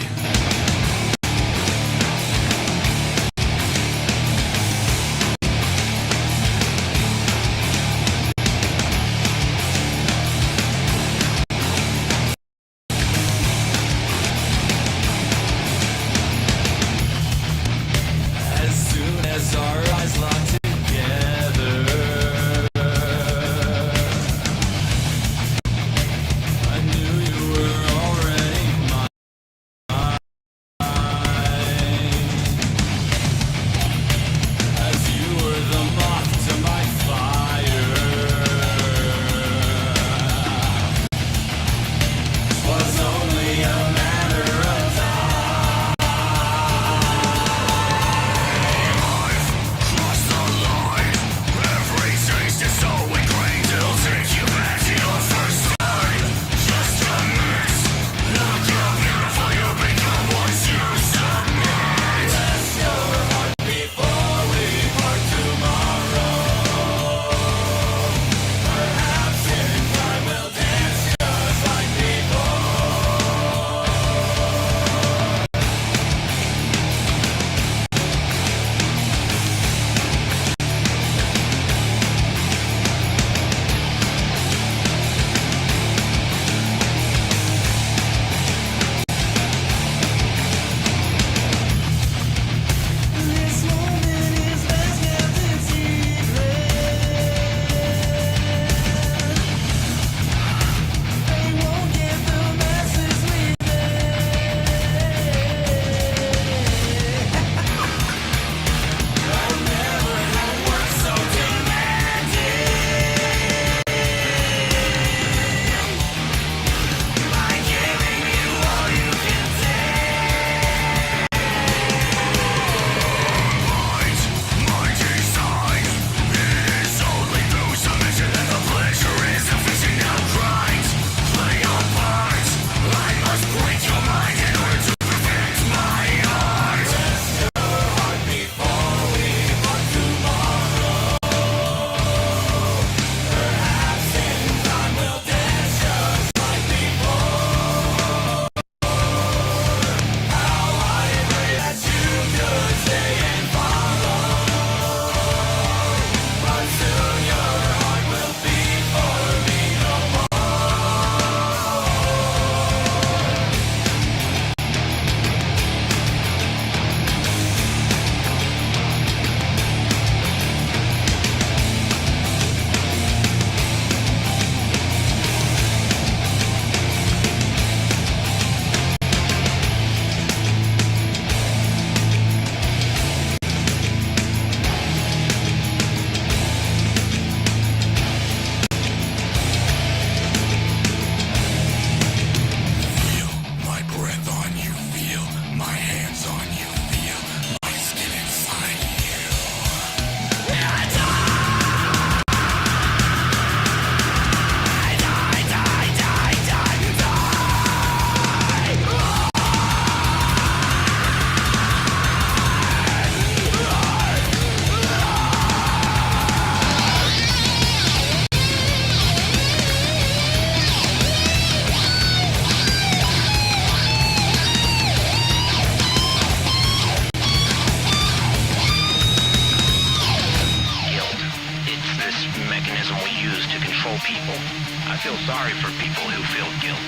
[SPEAKER 5] feel sorry for people who feel guilt.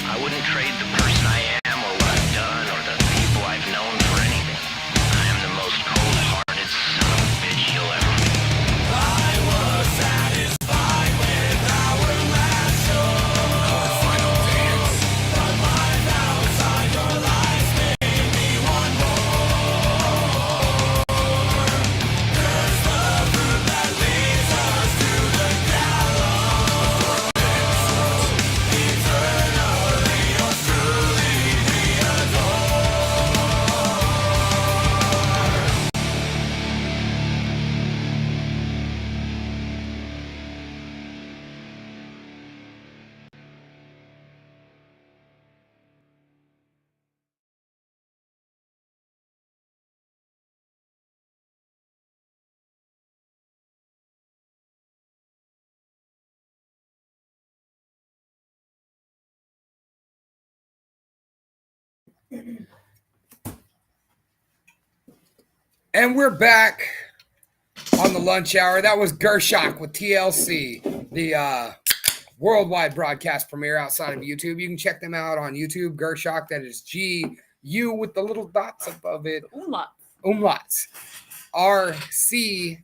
[SPEAKER 5] I wouldn't trade the person I am or what I've done or the people I've known for anything. I am the most cold-hearted son of a bitch you'll ever meet. I was satisfied with our last show. Our final dance. But life outside your lies made me want more. There's the fruit that leads us to the gallows. Eternally, yours truly, the adore.
[SPEAKER 1] And we're back on the lunch hour. That was Gershok with TLC, the worldwide broadcast premiere outside of YouTube. You can check them out on YouTube. Gershok, that is G-U with the little dots above it.
[SPEAKER 3] Umlaut.
[SPEAKER 1] Umlauts. R-C-H-A-S-C-H.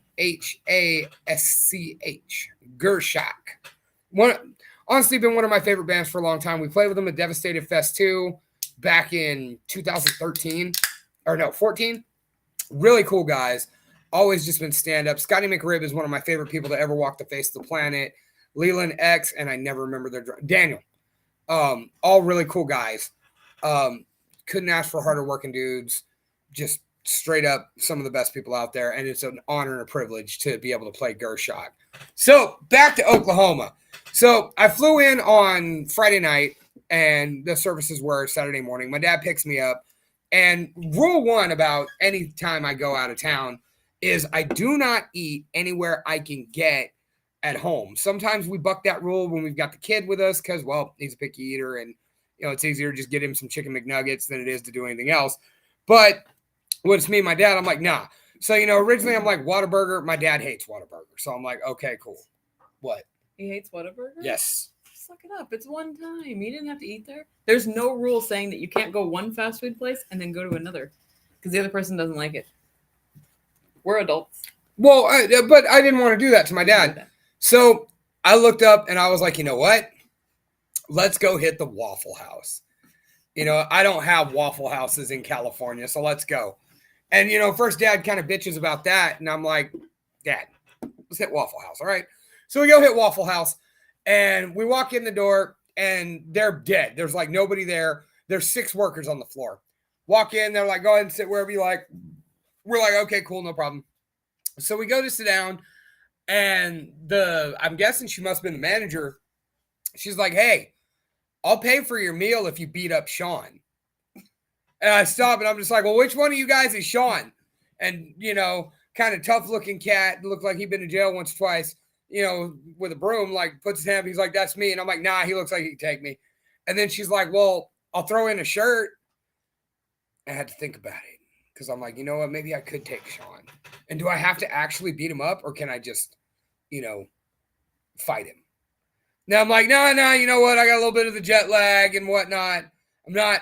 [SPEAKER 1] Gershok. Honestly, been one of my favorite bands for a long time. We played with them at Devastated Fest 2 back in 2013. Or no, 14. Really cool guys. Always just been stand-up. Scotty McRib is one of my favorite people to ever walk the face of the planet. Leland X, and I never remember Daniel. All really cool guys. Couldn't ask for harder working dudes. Just straight up some of the best people out there. And it's an honor and a privilege to be able to play Gershok. So back to Oklahoma. So I flew in on Friday night and the services were Saturday morning. My dad picks me up. And rule one about any time I go out of town is I do not eat anywhere I can get at home. Sometimes we buck that rule when we've got the kid with us because, well, he's a picky eater and, you know, it's easier to just get him some chicken McNuggets than it is to do anything else. But when it's me and my dad, I'm like, nah. So, you know, originally I'm like Whataburger. My dad hates Whataburger. So I'm like, okay, cool. What?
[SPEAKER 3] He hates Whataburger?
[SPEAKER 1] Yes.
[SPEAKER 3] Suck it up. It's one time. You didn't have to eat there. There's no rule saying that you can't go one fast food place and then go to another because the other person doesn't like it. We're adults.
[SPEAKER 1] Well, but I didn't want to do that to my dad. So I looked up and I was like, you know what? Let's go hit the Waffle House. You know, I don't have Waffle Houses in California, so let's go. And, you know, first dad kind of bitches about that. And I'm like, Dad, let's hit Waffle House. All right. So we go hit Waffle House. And we walk in the door and they're dead. There's like nobody there. There's 6 workers on the floor. Walk in, they're like, go ahead and sit wherever you like. We're like, okay, cool, no problem. So we go to sit down and I'm guessing she must have been the manager. She's like, hey, I'll pay for your meal if you beat up Sean. And I stop and I'm just like, well, which one of you guys is Sean? And, you know, kind of tough looking cat. Looked like he'd been to jail once or twice. You know, with a broom, like puts his hand, he's like, that's me. And I'm like, nah, he looks like he can take me. And then she's like, well, I'll throw in a shirt. I had to think about it because I'm like, you know what, maybe I could take Sean. And do I have to actually beat him up or can I just, you know, fight him? Now I'm like, no, you know what? I got a little bit of the jet lag and whatnot. I'm not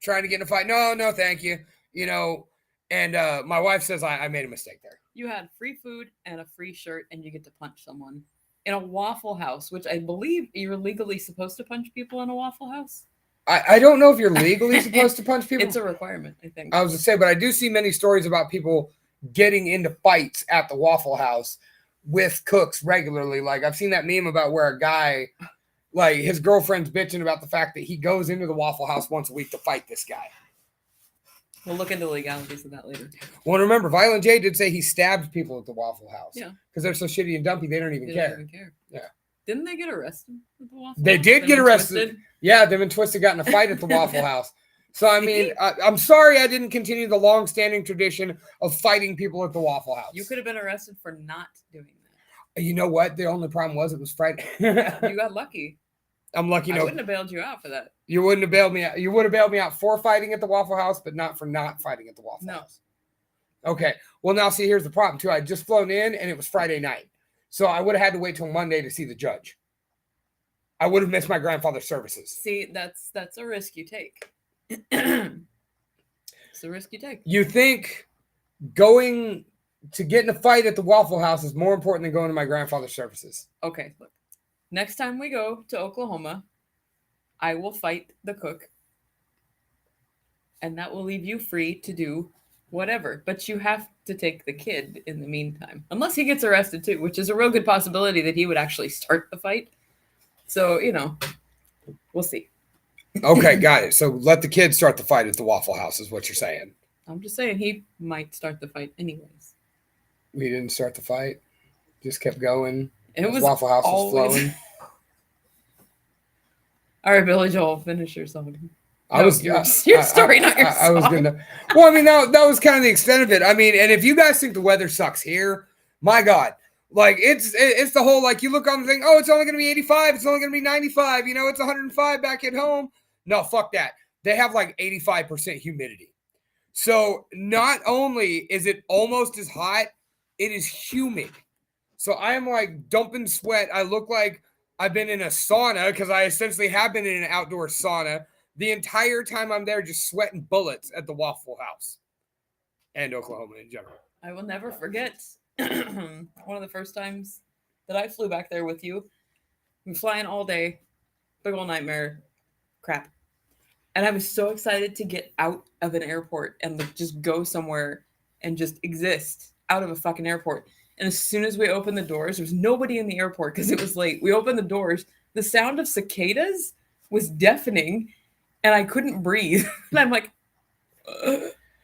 [SPEAKER 1] trying to get in a fight. No, thank you. You know, and my wife says I made a mistake there.
[SPEAKER 3] You had free food and a free shirt, and you get to punch someone in a Waffle House, which I believe you're legally supposed to punch people in a Waffle House.
[SPEAKER 1] I don't know if you're legally supposed to punch people.
[SPEAKER 3] It's a requirement, I think.
[SPEAKER 1] I was going to say, but I do see many stories about people getting into fights at the Waffle House with cooks regularly. Like I've seen that meme about where a guy, like his girlfriend's bitching about the fact that he goes into the Waffle House once a week to fight this guy.
[SPEAKER 3] We'll look into the legalities of that later.
[SPEAKER 1] Well, remember, Violent J did say he stabbed people at the Waffle House.
[SPEAKER 3] Yeah.
[SPEAKER 1] Because they're so shitty and dumpy, they don't even care.
[SPEAKER 3] Don't even care.
[SPEAKER 1] Yeah.
[SPEAKER 3] Didn't they get arrested at the Waffle
[SPEAKER 1] They
[SPEAKER 3] House?
[SPEAKER 1] did get arrested.
[SPEAKER 3] Twisted?
[SPEAKER 1] Yeah, them and Twisted got in a fight at the Waffle House. So, I mean, I'm sorry I didn't continue the long-standing tradition of fighting people at the Waffle House.
[SPEAKER 3] You could have been arrested for not doing that.
[SPEAKER 1] You know what? The only problem was it was Friday.
[SPEAKER 3] You got lucky.
[SPEAKER 1] I'm lucky.
[SPEAKER 3] I
[SPEAKER 1] No,
[SPEAKER 3] wouldn't have bailed you out for that.
[SPEAKER 1] you wouldn't have bailed me out. You would have bailed me out for fighting at the Waffle House, but not for not fighting at the Waffle House. Okay. Well, now see, here's the problem too. I just flown in and it was Friday night, so I would have had to wait till Monday to see the judge. I would have missed my grandfather's services.
[SPEAKER 3] See, that's a risk you take. It's a risk you take.
[SPEAKER 1] You think going to get in a fight at the Waffle House is more important than going to my grandfather's services?
[SPEAKER 3] Okay, look. Next time we go to Oklahoma, I will fight the cook. And that will leave you free to do whatever. But you have to take the kid in the meantime. Unless he gets arrested too, which is a real good possibility that he would actually start the fight. So, we'll see.
[SPEAKER 1] Okay, got it. So let the kid start the fight at the Waffle House is what you're saying.
[SPEAKER 3] I'm just saying he might start the fight anyways.
[SPEAKER 1] We didn't start the fight. Just kept going.
[SPEAKER 3] It was
[SPEAKER 1] Waffle House was
[SPEAKER 3] always...
[SPEAKER 1] flowing.
[SPEAKER 3] All right, Billy Joel, finish your song.
[SPEAKER 1] Your
[SPEAKER 3] story, not your song.
[SPEAKER 1] I was gonna. Well, I mean, that was kind of the extent of it. I mean, and if you guys think the weather sucks here, my God, like it's the whole like you look on the thing. Oh, it's only gonna be 85. It's only gonna be 95. It's 105 back at home. No, fuck that. They have like 85% humidity. So not only is it almost as hot, it is humid. So I am like dumping sweat. I look like I've been in a sauna because I essentially have been in an outdoor sauna the entire time I'm there, just sweating bullets at the Waffle House and Oklahoma in general.
[SPEAKER 3] I will never forget one of the first times that I flew back there with you. We flying all day, big old nightmare, crap. And I was so excited to get out of an airport and just go somewhere and just exist out of a fucking airport. And as soon as we opened the doors, there was nobody in the airport because it was late. We opened the doors. The sound of cicadas was deafening, and I couldn't breathe. And I'm like,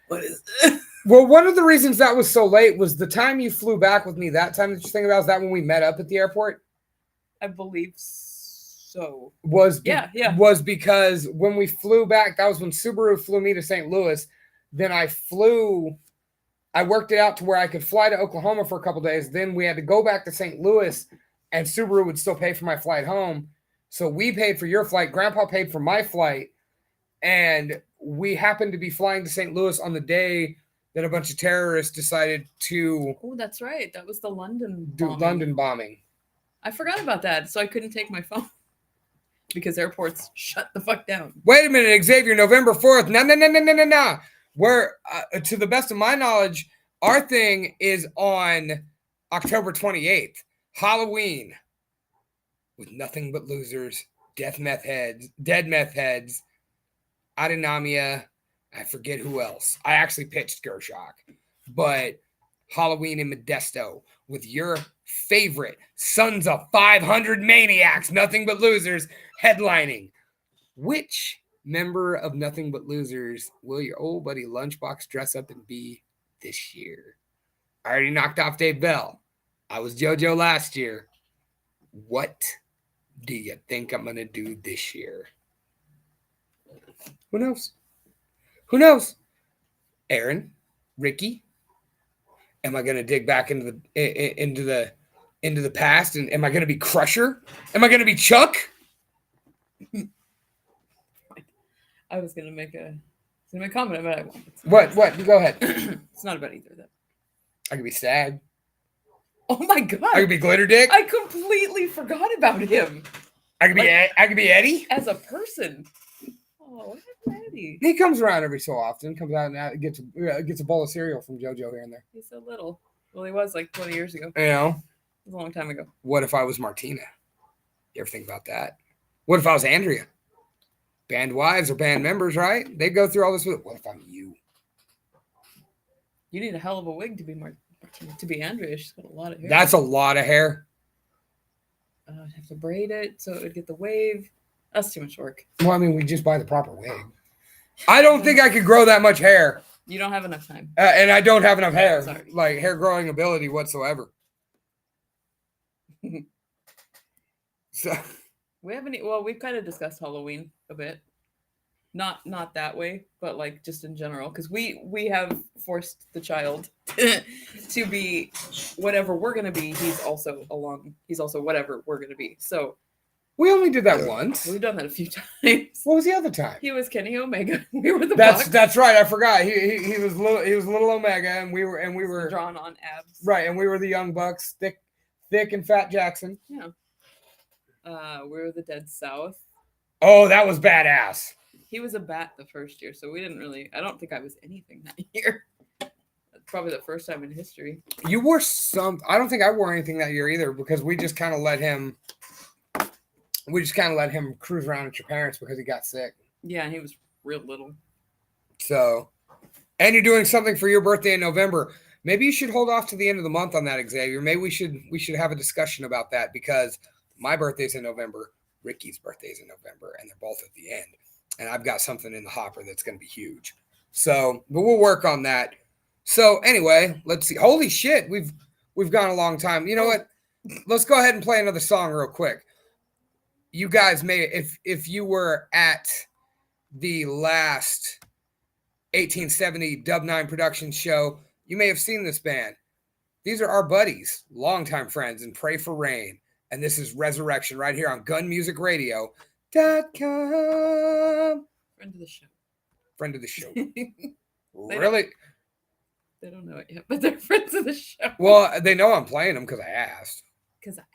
[SPEAKER 3] what is this?
[SPEAKER 1] Well, one of the reasons that was so late was the time you flew back with me. That time that you're thinking about, is that when we met up at the airport?
[SPEAKER 3] I believe so.
[SPEAKER 1] Was because when we flew back, that was when Subaru flew me to St. Louis. Then I worked it out to where I could fly to Oklahoma for a couple days. Then we had to go back to St. Louis, and Subaru would still pay for my flight home. So we paid for your flight. Grandpa paid for my flight. And we happened to be flying to St. Louis on the day that a bunch of terrorists decided to
[SPEAKER 3] Oh, that's right. That was the London
[SPEAKER 1] do
[SPEAKER 3] bombing.
[SPEAKER 1] London bombing. I
[SPEAKER 3] forgot about that. So I couldn't take my phone because airports shut the fuck down.
[SPEAKER 1] Wait a minute, Xavier, November 4th. No. Where, to the best of my knowledge, our thing is on October 28th, Halloween, with nothing but losers, dead meth heads, Adinamia, I forget who else. I actually pitched Gershok, but Halloween in Modesto with your favorite Sons of 500 Maniacs, Nothing But Losers, headlining. Which member of Nothing But Losers will your old buddy Lunchbox dress up and be this year? I already knocked off Dave Bell. I was JoJo last year. What do you think I'm going to do this year? Who knows? Aaron, Ricky, am I going to dig back into the past, and am I going to be Crusher? Am I going to be Chuck?
[SPEAKER 3] I was going to make a comment, but I won't.
[SPEAKER 1] What? You go ahead.
[SPEAKER 3] It's not about either of them.
[SPEAKER 1] I could be Stag.
[SPEAKER 3] Oh my God.
[SPEAKER 1] I could be Glitter Dick.
[SPEAKER 3] I completely forgot about him.
[SPEAKER 1] I could be Eddie.
[SPEAKER 3] As a person. Oh, what happened to Eddie?
[SPEAKER 1] He comes around every so often. Comes out and gets a bowl of cereal from JoJo here and there.
[SPEAKER 3] He's so little. Well, he was like 20 years ago.
[SPEAKER 1] You know?
[SPEAKER 3] It was a long time ago.
[SPEAKER 1] What if I was Martina? You ever think about that? What if I was Andrea? Band wives or band members, right? They go through all this with, what if I'm you?
[SPEAKER 3] You need a hell of a wig to be Martina. To be Andrea, she's got a lot of hair.
[SPEAKER 1] That's a lot of hair.
[SPEAKER 3] I'd have to braid it so it would get the wave. That's too much work.
[SPEAKER 1] Well, I mean, we just buy the proper wig. I don't think I could grow that much hair.
[SPEAKER 3] You don't have enough time.
[SPEAKER 1] And I don't have enough hair.
[SPEAKER 3] Sorry.
[SPEAKER 1] Like hair growing ability whatsoever. So
[SPEAKER 3] we've kind of discussed Halloween a bit. Not that way, but like just in general, because we have forced the child to be whatever we're gonna be. He's also whatever we're gonna be. So
[SPEAKER 1] we only did that once.
[SPEAKER 3] We've done that a few times.
[SPEAKER 1] What was the other time?
[SPEAKER 3] He was Kenny Omega. We were the
[SPEAKER 1] That's
[SPEAKER 3] Bucks.
[SPEAKER 1] that's right. I forgot. He was little Omega, and we were
[SPEAKER 3] drawn on abs.
[SPEAKER 1] Right, and we were the Young Bucks, thick and fat Jackson.
[SPEAKER 3] Yeah. We're the Dead South.
[SPEAKER 1] Oh, that was badass.
[SPEAKER 3] He was a bat the first year, so we didn't really. I don't think I was anything that year. That's probably the first time in history.
[SPEAKER 1] You wore some. I don't think I wore anything that year either because we just kind of let him. We just kind of let him cruise around with your parents because he got sick.
[SPEAKER 3] Yeah, he was real little.
[SPEAKER 1] So, and you're doing something for your birthday in November. Maybe you should hold off to the end of the month on that, Xavier. Maybe we should have a discussion about that because my birthday's in November, Ricky's birthday's in November, and they're both at the end. And I've got something in the hopper that's going to be huge. So, but we'll work on that. So anyway, let's see. Holy shit, we've gone a long time. You know what? Let's go ahead and play another song real quick. You guys may, if you were at the last 1870 Dub 9 production show, you may have seen this band. These are our buddies, longtime friends, and Pray for Rain. And this is Resurrection right here on gunmusicradio.com.
[SPEAKER 3] Friend of the show.
[SPEAKER 1] Friend of the show.
[SPEAKER 3] They
[SPEAKER 1] Really?
[SPEAKER 3] They don't know it yet, but they're friends of the show.
[SPEAKER 1] Well, they know I'm playing them because I asked.
[SPEAKER 3] Because I asked.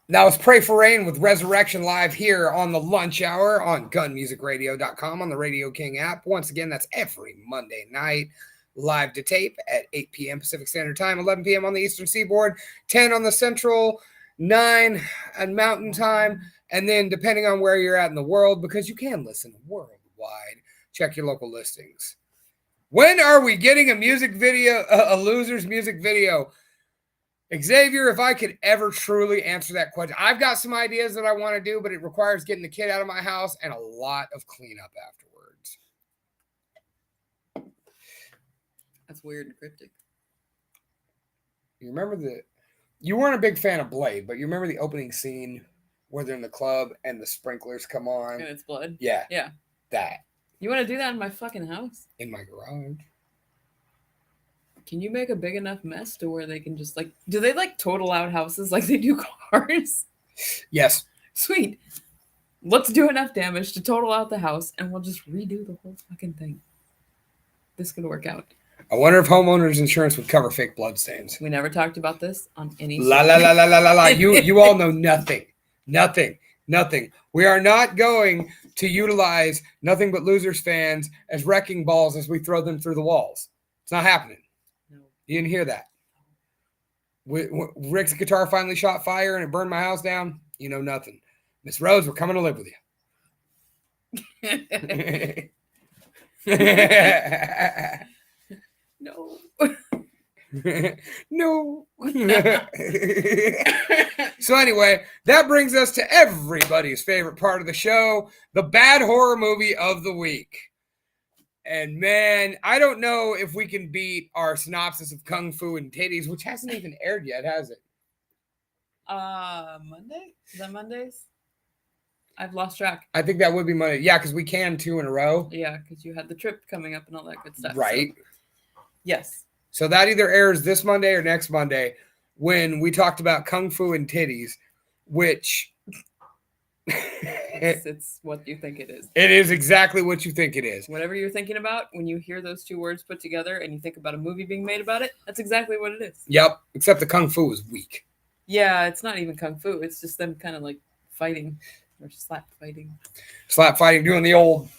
[SPEAKER 1] Now it's Pray for Rain with Resurrection live here on the lunch hour on gunmusicradio.com on the Radio King app. Once again, that's every Monday night, live to tape at 8 p.m. Pacific Standard Time, 11 p.m. on the Eastern Seaboard, 10 on the Central, 9 at Mountain Time, and then depending on where you're at in the world, because you can listen worldwide, check your local listings. When are we getting a music video, a Losers music video? Xavier, if I could ever truly answer that question, I've got some ideas that I want to do, but it requires getting the kid out of my house and a lot of cleanup afterwards.
[SPEAKER 3] That's weird and cryptic.
[SPEAKER 1] You remember you weren't a big fan of Blade, but you remember the opening scene where they're in the club and the sprinklers come on?
[SPEAKER 3] And it's blood.
[SPEAKER 1] Yeah.
[SPEAKER 3] Yeah.
[SPEAKER 1] That.
[SPEAKER 3] You want to do that in my fucking house?
[SPEAKER 1] In my garage.
[SPEAKER 3] Can you make a big enough mess to where they can just like, do they like total out houses like they do cars?
[SPEAKER 1] Yes.
[SPEAKER 3] Sweet. Let's do enough damage to total out the house and we'll just redo the whole fucking thing. This could work out.
[SPEAKER 1] I wonder if homeowners insurance would cover fake bloodstains.
[SPEAKER 3] We never talked about this on any
[SPEAKER 1] La la la la la la la. You all know nothing. Nothing. Nothing. We are not going to utilize Nothing But Losers fans as wrecking balls as we throw them through the walls. It's not happening.
[SPEAKER 3] No.
[SPEAKER 1] You didn't hear that. Rick's guitar finally shot fire and it burned my house down. You know nothing. Miss Rose, we're coming to live with you.
[SPEAKER 3] No.
[SPEAKER 1] No. So anyway, that brings us to everybody's favorite part of the show, the bad horror movie of the week. And man, I don't know if we can beat our synopsis of Kung Fu and Titties, which hasn't even aired yet, has it?
[SPEAKER 3] Monday? Is that Mondays? I've lost track.
[SPEAKER 1] I think that would be Monday. Yeah, because we can 2 in a row.
[SPEAKER 3] Yeah, because you had the trip coming up and all that good stuff.
[SPEAKER 1] Right.
[SPEAKER 3] So, yes.
[SPEAKER 1] So that either airs this Monday or next Monday when we talked about Kung Fu and Titties, which
[SPEAKER 3] It's what you think it is.
[SPEAKER 1] it is exactly what you think it is.
[SPEAKER 3] Whatever you're thinking about, when you hear those two words put together and you think about a movie being made about it, that's exactly what it is.
[SPEAKER 1] Yep, except the Kung Fu is weak.
[SPEAKER 3] Yeah, it's not even Kung Fu. It's just them kind of like fighting or slap fighting.
[SPEAKER 1] Slap fighting, doing the old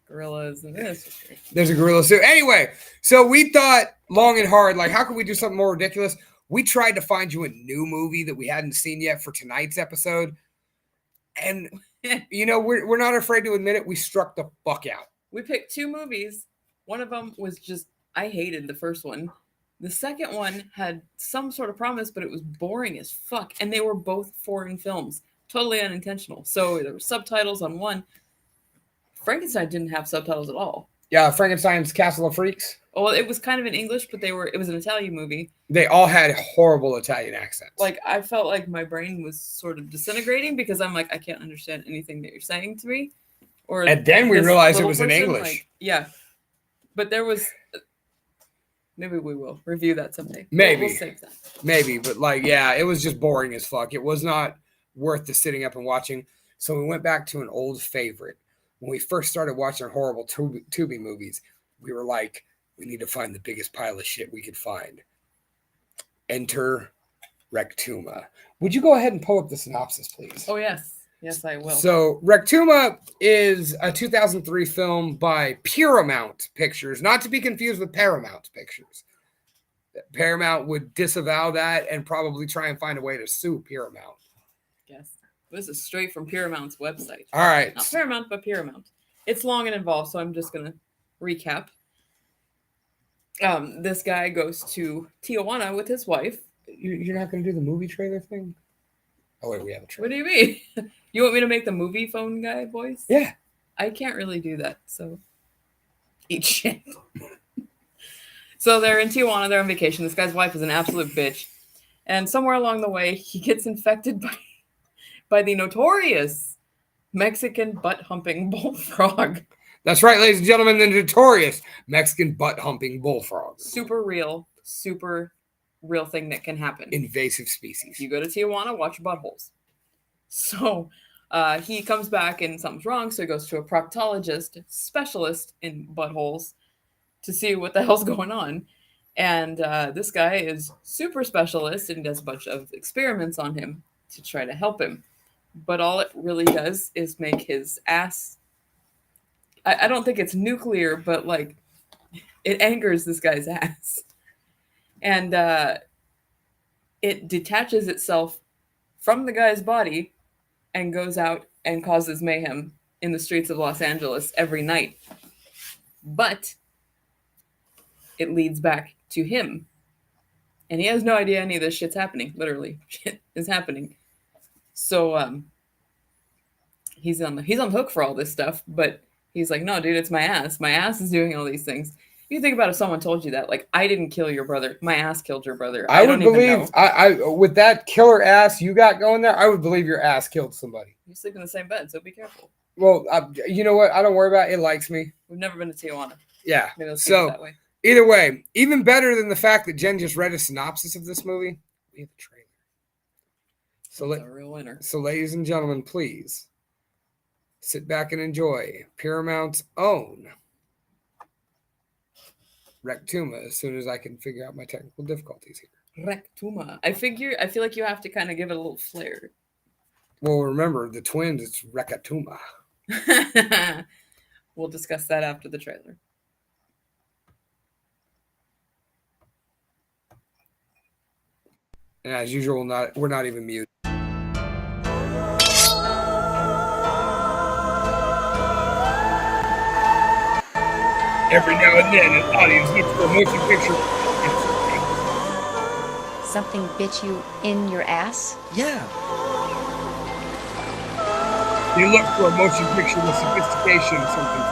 [SPEAKER 3] Gorillas and this.
[SPEAKER 1] there's a gorilla suit. Anyway, so we thought long and hard, like, how can we do something more ridiculous? We tried to find you a new movie that we hadn't seen yet for tonight's episode. And, you know, we're not afraid to admit it. We struck the fuck out.
[SPEAKER 3] We picked 2 movies. One of them was just, I hated the first one. The second one had some sort of promise, but it was boring as fuck. And they were both foreign films. Totally unintentional. So there were subtitles on one. Frankenstein didn't have subtitles at all.
[SPEAKER 1] Yeah, Frankenstein's Castle of Freaks.
[SPEAKER 3] Well, it was kind of in English, but it was an Italian movie.
[SPEAKER 1] They all had horrible Italian accents.
[SPEAKER 3] Like, I felt like my brain was sort of disintegrating because I'm like, I can't understand anything that you're saying to me. Or
[SPEAKER 1] And then we
[SPEAKER 3] this
[SPEAKER 1] realized it
[SPEAKER 3] little
[SPEAKER 1] was in
[SPEAKER 3] person,
[SPEAKER 1] English.
[SPEAKER 3] like, yeah. But there was... Maybe we will review that someday.
[SPEAKER 1] Maybe.
[SPEAKER 3] We'll save that.
[SPEAKER 1] Maybe, but like, yeah, it was just boring as fuck. It was not worth the sitting up and watching. So we went back to an old favorite. When we first started watching horrible Tubi movies, we were like, we need to find the biggest pile of shit we could find. Enter Rectuma. Would you go ahead and pull up the synopsis, please?
[SPEAKER 3] Oh, yes. Yes, I will.
[SPEAKER 1] So Rectuma is a 2003 film by Paramount Pictures, not to be confused with Paramount Pictures. Paramount would disavow that and probably try and find a way to sue Paramount.
[SPEAKER 3] Yes. This is straight from Paramount's website.
[SPEAKER 1] All right.
[SPEAKER 3] Not Paramount, but Paramount. It's long and involved, so I'm just going to recap. This guy goes to Tijuana with his wife.
[SPEAKER 1] You're not going to do the movie trailer thing? Oh, wait, we have a trailer.
[SPEAKER 3] What do you mean? You want me to make the movie phone guy voice?
[SPEAKER 1] Yeah.
[SPEAKER 3] I can't really do that, so eat shit. So they're in Tijuana, they're on vacation. This guy's wife is an absolute bitch. And somewhere along the way, he gets infected by the notorious Mexican butt-humping bullfrog.
[SPEAKER 1] That's right, ladies and gentlemen, the notorious Mexican butt-humping bullfrog.
[SPEAKER 3] Super real thing that can happen.
[SPEAKER 1] Invasive species.
[SPEAKER 3] If you go to Tijuana, watch your buttholes. So he comes back and something's wrong, so he goes to a proctologist, specialist in buttholes, to see what the hell's going on. And this guy is super specialist and does a bunch of experiments on him to try to help him. But all it really does is make his ass. I don't think it's nuclear, but like it angers this guy's ass. And it detaches itself from the guy's body and goes out and causes mayhem in the streets of Los Angeles every night. But it leads back to him. And he has no idea any of this shit's happening. Literally, shit is happening. So he's on the hook for all this stuff, but he's like, no, dude, it's my ass. My ass is doing all these things. You think about if someone told you that, like, I didn't kill your brother, my ass killed your brother.
[SPEAKER 1] I would
[SPEAKER 3] don't even
[SPEAKER 1] believe,
[SPEAKER 3] know.
[SPEAKER 1] I with that killer ass you got going there, I would believe your ass killed somebody.
[SPEAKER 3] You sleep in the same bed, so be careful.
[SPEAKER 1] Well, you know what? I don't worry about it. It likes me.
[SPEAKER 3] We've never been to Tijuana.
[SPEAKER 1] Yeah.
[SPEAKER 3] Maybe let's keep it
[SPEAKER 1] So
[SPEAKER 3] that way.
[SPEAKER 1] either way, even better than the fact that Jen just read a synopsis of this movie, we have the trailer. So
[SPEAKER 3] It's a real winner.
[SPEAKER 1] So, ladies and gentlemen, please sit back and enjoy Paramount's own Rectuma as soon as I can figure out my technical difficulties here.
[SPEAKER 3] Rectuma. I feel like you have to kind of give it a little flair.
[SPEAKER 1] Well, remember, the twins, it's Recatuma.
[SPEAKER 3] We'll discuss that after the trailer.
[SPEAKER 1] And as usual, we're not even muted. Every now and then, an audience looks for a motion picture.
[SPEAKER 6] Something bit you in your ass?
[SPEAKER 7] Yeah.
[SPEAKER 1] They look for a motion picture with sophistication or something.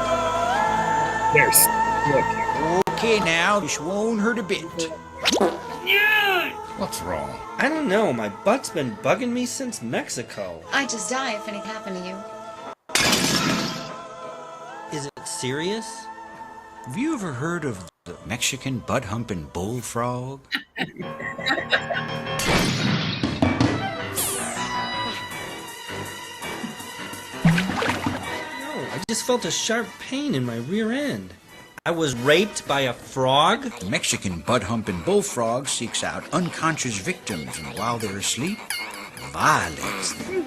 [SPEAKER 1] There's look.
[SPEAKER 7] Okay, now, this won't hurt a bit.
[SPEAKER 2] What's wrong?
[SPEAKER 8] I don't know, my butt's been bugging me since Mexico.
[SPEAKER 6] I'd just die if anything happened to you.
[SPEAKER 8] Is it serious?
[SPEAKER 7] Have you ever heard of the Mexican butt-humping bullfrog?
[SPEAKER 8] No, I just felt a sharp pain in my rear end. I was raped by a frog?
[SPEAKER 7] The Mexican butt-humping bullfrog seeks out unconscious victims, and while they're asleep, violates them.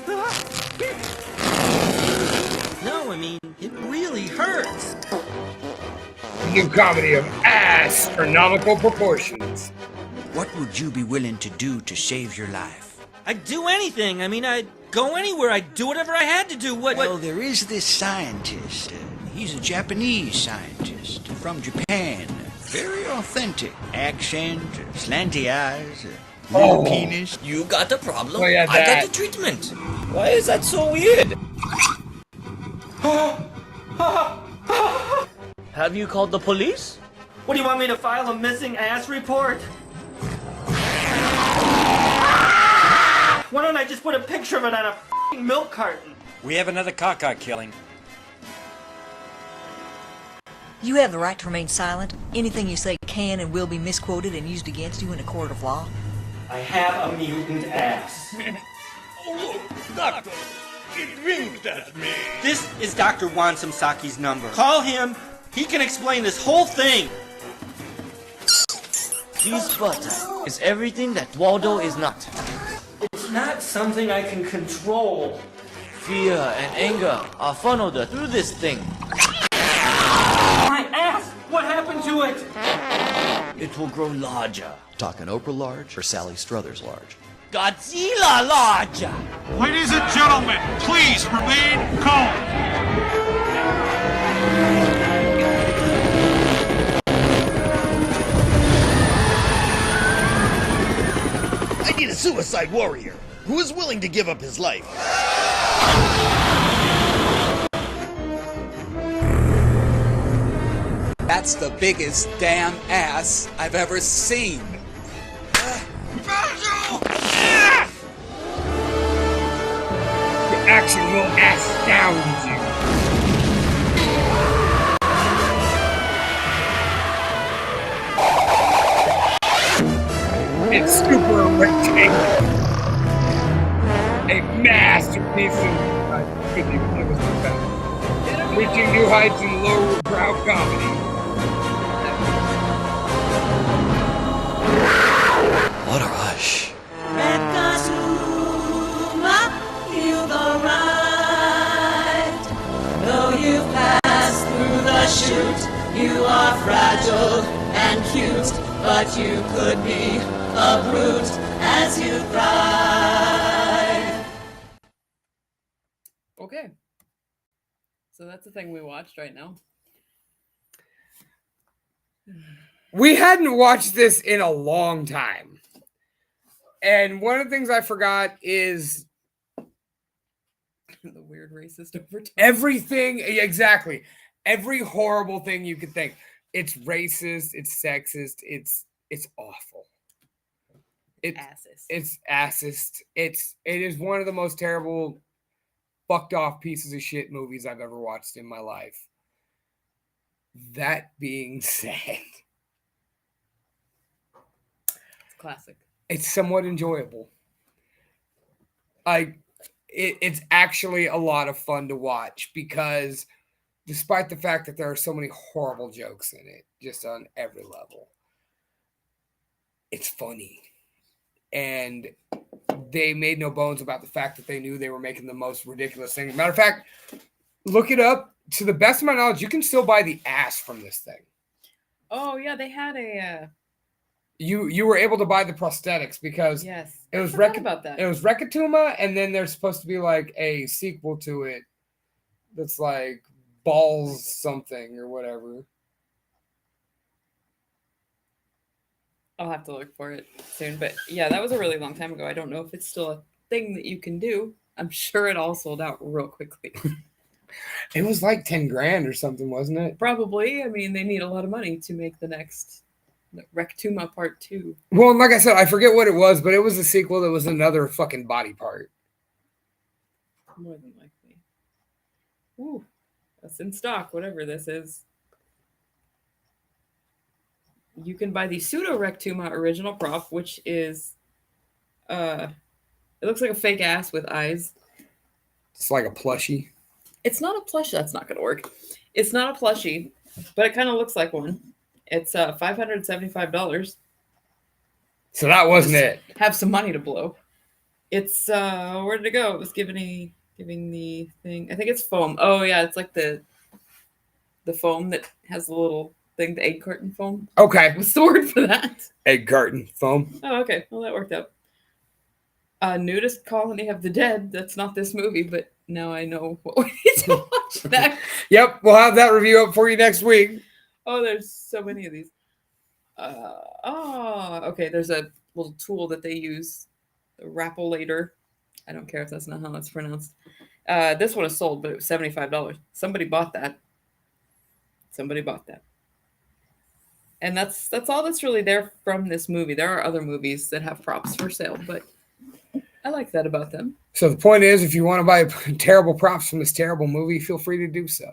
[SPEAKER 8] No, I mean, it really hurts.
[SPEAKER 1] A new comedy of astronomical proportions.
[SPEAKER 7] What would you be willing to do to save your life?
[SPEAKER 8] I'd do anything. I mean, I'd go anywhere. I'd do whatever I had to do.
[SPEAKER 7] Well, there is this scientist. He's a Japanese scientist from Japan. Very authentic. Accent, slanty eyes, little penis.
[SPEAKER 8] You got the problem.
[SPEAKER 1] Look at
[SPEAKER 8] I
[SPEAKER 1] that.
[SPEAKER 8] got the treatment. Why is that so weird?
[SPEAKER 9] Have you called the police?
[SPEAKER 8] What do you want me to file a missing ass report? Why don't I just put a picture of it on a f***ing milk carton?
[SPEAKER 9] We have another caca killing.
[SPEAKER 10] You have the right to remain silent. Anything you say can and will be misquoted and used against you in a court of law.
[SPEAKER 8] I have a mutant ass.
[SPEAKER 2] Oh, look, Doctor! It winked at me!
[SPEAKER 8] This is Dr. Wansamsaki's number. Call him. He can explain this whole thing.
[SPEAKER 9] Cheese butter is everything that Waldo is not.
[SPEAKER 8] It's not something I can control.
[SPEAKER 9] Fear and anger are funneled through this thing.
[SPEAKER 8] My ass! What happened to it?
[SPEAKER 9] It will grow larger.
[SPEAKER 11] Talking Oprah large or Sally Struthers large?
[SPEAKER 9] Godzilla larger!
[SPEAKER 2] Ladies and gentlemen, please remain calm.
[SPEAKER 11] I need a suicide warrior who is willing to give up his life.
[SPEAKER 12] That's the biggest damn ass I've ever seen.
[SPEAKER 1] The action will astound you. It's super rectangular. A masterpiece of I couldn't even think of the better. Reaching new heights in low brow comedy.
[SPEAKER 11] What a rush.
[SPEAKER 13] You are fragile and cute, but you could be a brute as you thrive.
[SPEAKER 3] Okay. So that's the thing we watched right now.
[SPEAKER 1] We hadn't watched this in a long time. And one of the things I forgot is
[SPEAKER 3] the weird racist overtones.
[SPEAKER 1] Everything, exactly. Every horrible thing you could think. It's racist, it's sexist, it's awful. It's assist. It is one of the most terrible, fucked off pieces of shit movies I've ever watched in my life. That being said,
[SPEAKER 3] it's classic.
[SPEAKER 1] It's somewhat enjoyable. It's actually a lot of fun to watch because despite the fact that there are so many horrible jokes in it, just on every level, it's funny. And they made no bones about the fact that they knew they were making the most ridiculous thing. Matter of fact, look it up. To the best of my knowledge, you can still buy the ass from this thing.
[SPEAKER 3] Oh yeah, they had a.
[SPEAKER 1] You were able to buy the prosthetics because
[SPEAKER 3] yes,
[SPEAKER 1] it was
[SPEAKER 3] about that.
[SPEAKER 1] It was Rekatuma, and then there's supposed to be like a sequel to it that's like Balls something or whatever.
[SPEAKER 3] I'll have to look for it soon, but yeah, that was a really long time ago. I don't know if it's still a thing that you can do. I'm sure it all sold out real quickly.
[SPEAKER 1] It was like 10 grand or something, wasn't it?
[SPEAKER 3] Probably. I mean, they need a lot of money to make the next Rectuma Part 2.
[SPEAKER 1] Well, and like I said, I forget what it was, but it was a sequel that was another fucking body part.
[SPEAKER 3] More than likely. Ooh, that's in stock, whatever this is. You can buy the Pseudo Rectuma original prop, which is, it looks like a fake ass with eyes.
[SPEAKER 1] It's like a plushie.
[SPEAKER 3] It's not a plushie. That's not going to work. It's not a plushie, but it kind of looks like one. It's $575.
[SPEAKER 1] So that wasn't it.
[SPEAKER 3] Have some money to blow. It's where did it go? It was giving the thing. I think it's foam. Oh yeah, it's like the foam that has the little thing, the egg carton foam.
[SPEAKER 1] Okay.
[SPEAKER 3] What's the word for that?
[SPEAKER 1] Egg carton foam.
[SPEAKER 3] Oh, okay. Well, that worked out. Nudist Colony of the Dead. That's not this movie, but now I know what we need to watch that.
[SPEAKER 1] Yep, we'll have that review up for you next week.
[SPEAKER 3] Oh, there's so many of these. Okay. There's a little tool that they use, the Rappolator. I don't care if that's not how it's pronounced. This one is sold, but it was $75. Somebody bought that. And that's all that's really there from this movie. There are other movies that have props for sale, but I like that about them.
[SPEAKER 1] So the point is, if you want to buy terrible props from this terrible movie, feel free to do so.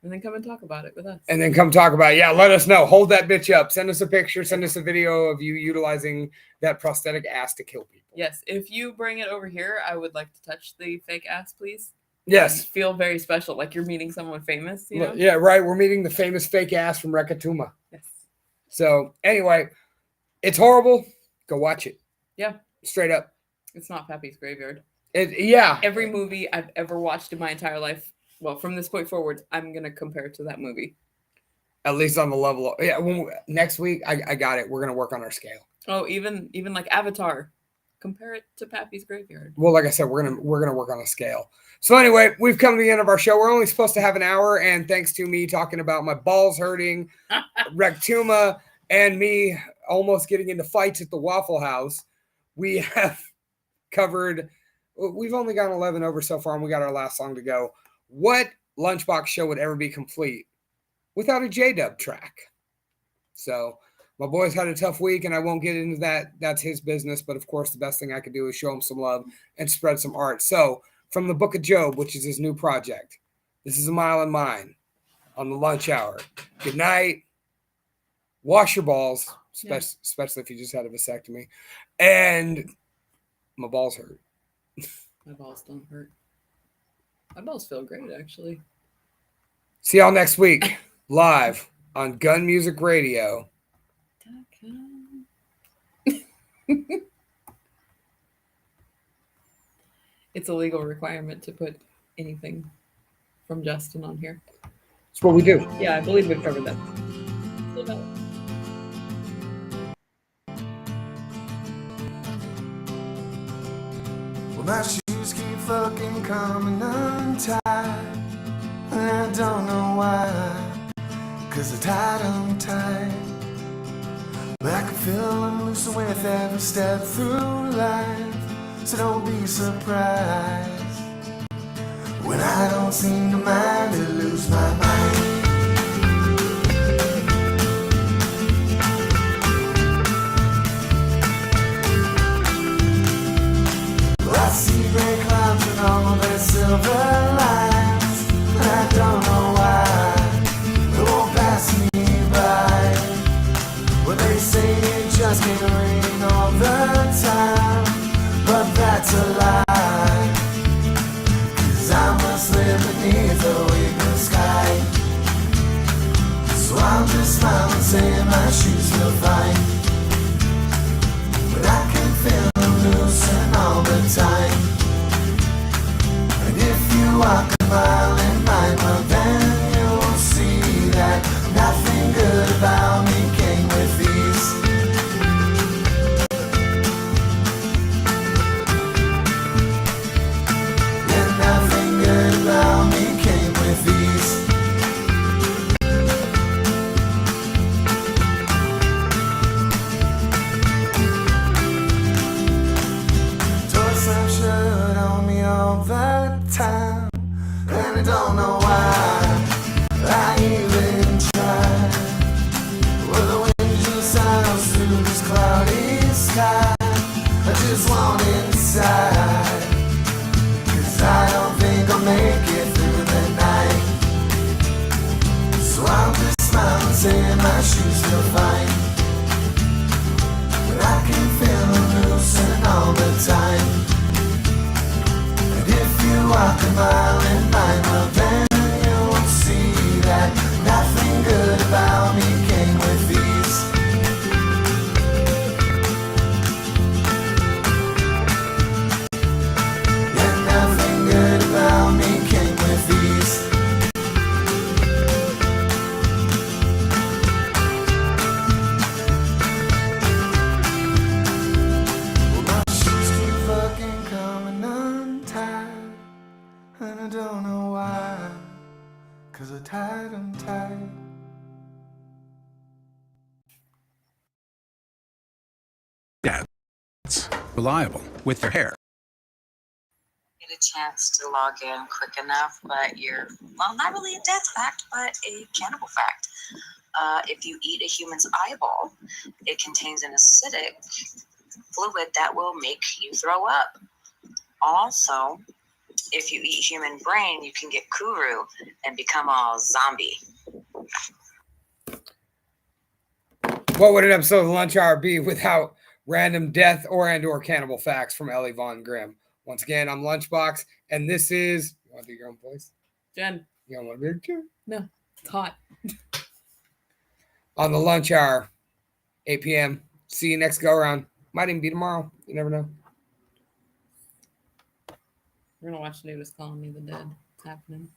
[SPEAKER 3] And then come and talk about it with us.
[SPEAKER 1] And then come talk about it. Yeah, let us know. Hold that bitch up. Send us a picture. Send us a video of you utilizing that prosthetic ass to kill people.
[SPEAKER 3] Yes. If you bring it over here, I would like to touch the fake ass, please.
[SPEAKER 1] Yes.
[SPEAKER 3] And feel very special, like you're meeting someone famous, you know?
[SPEAKER 1] Yeah, right. We're meeting the famous fake ass from Rekatuma.
[SPEAKER 3] Yes.
[SPEAKER 1] So anyway, it's horrible. Go watch it.
[SPEAKER 3] Yeah.
[SPEAKER 1] Straight up.
[SPEAKER 3] It's not Pappy's Graveyard.
[SPEAKER 1] Yeah.
[SPEAKER 3] Every movie I've ever watched in my entire life, well, from this point forward, I'm going to compare it to that movie.
[SPEAKER 1] At least on the level of, yeah. Next week, I got it. We're going to work on our scale.
[SPEAKER 3] Oh, even like Avatar. Compare it to Pappy's Graveyard.
[SPEAKER 1] Well, like I said, we're gonna work on a scale. So anyway, we've come to the end of our show. We're only supposed to have an hour, and thanks to me talking about my balls hurting, Rectuma, and me almost getting into fights at the Waffle House, we have covered. We've only gone 11 over so far, and we got our last song to go. What Lunchbox show would ever be complete without a J-Dub track? So. My boy's had a tough week, and I won't get into that. That's his business. But, of course, the best thing I could do is show him some love and spread some art. So, from the Book of Job, which is his new project, this is A Mile in Mine on the lunch hour. Good night. Wash your balls, especially if you just had a vasectomy. And my balls hurt.
[SPEAKER 3] My balls don't hurt. My balls feel great, actually.
[SPEAKER 1] See y'all next week, live on Gun Music Radio.
[SPEAKER 3] It's a legal requirement to put anything from Justin on here.
[SPEAKER 1] That's what we do.
[SPEAKER 3] Yeah, I believe we've covered that. Still valid.
[SPEAKER 2] Well, my shoes keep fucking coming untied, and I don't know why, 'cause they're tied on tight. But I can feel them loosen with every step through life, so don't be surprised when I don't seem to mind to lose my mind. I see gray clouds and all their silver lines, and I don't know why they won't pass me by. Well, they say it just can't rain all the time, but that's a lie, 'cause I must live beneath the weekend sky. So I'm just smiling, saying my shoes feel fine, but I can feel them loosen all the time. And if you walk a mile in my world, then you'll see that nothing good about me came with these. And nothing good about me came with these. Doors slam shut on me all the time, and I don't know why I even tried. Well, the wind just sounds through this cloudy sky. I just want inside, 'cause I don't think I'll make it through the night. So I'm just smiling, saying my shoes feel fine, but I can feel them loosen all the time. And if you walk a mile in my world, then you'll see that nothing good about me came with these. And nothing good about me came with these. Well, my shoes keep fucking coming untied, and I don't know why, 'cause I tied them tight.
[SPEAKER 14] That's reliable with their hair.
[SPEAKER 15] Get a chance to log in quick enough, but you're, well, not really a death fact, but a cannibal fact. If you eat a human's eyeball, it contains an acidic fluid that will make you throw up. Also, if you eat human brain, you can get kuru and become a zombie.
[SPEAKER 1] What would an episode of the Lunch Hour be without random death or cannibal facts from Ellie Von Grimm? Once again, I'm Lunchbox, and this is. You want to do your own voice?
[SPEAKER 3] Jen.
[SPEAKER 1] You don't want to be Jen?
[SPEAKER 3] No, it's hot.
[SPEAKER 1] On the Lunch Hour, 8 p.m. See you next go around. Might even be tomorrow. You never know.
[SPEAKER 3] We're gonna watch Nudist Colony of the Dead. It's happening.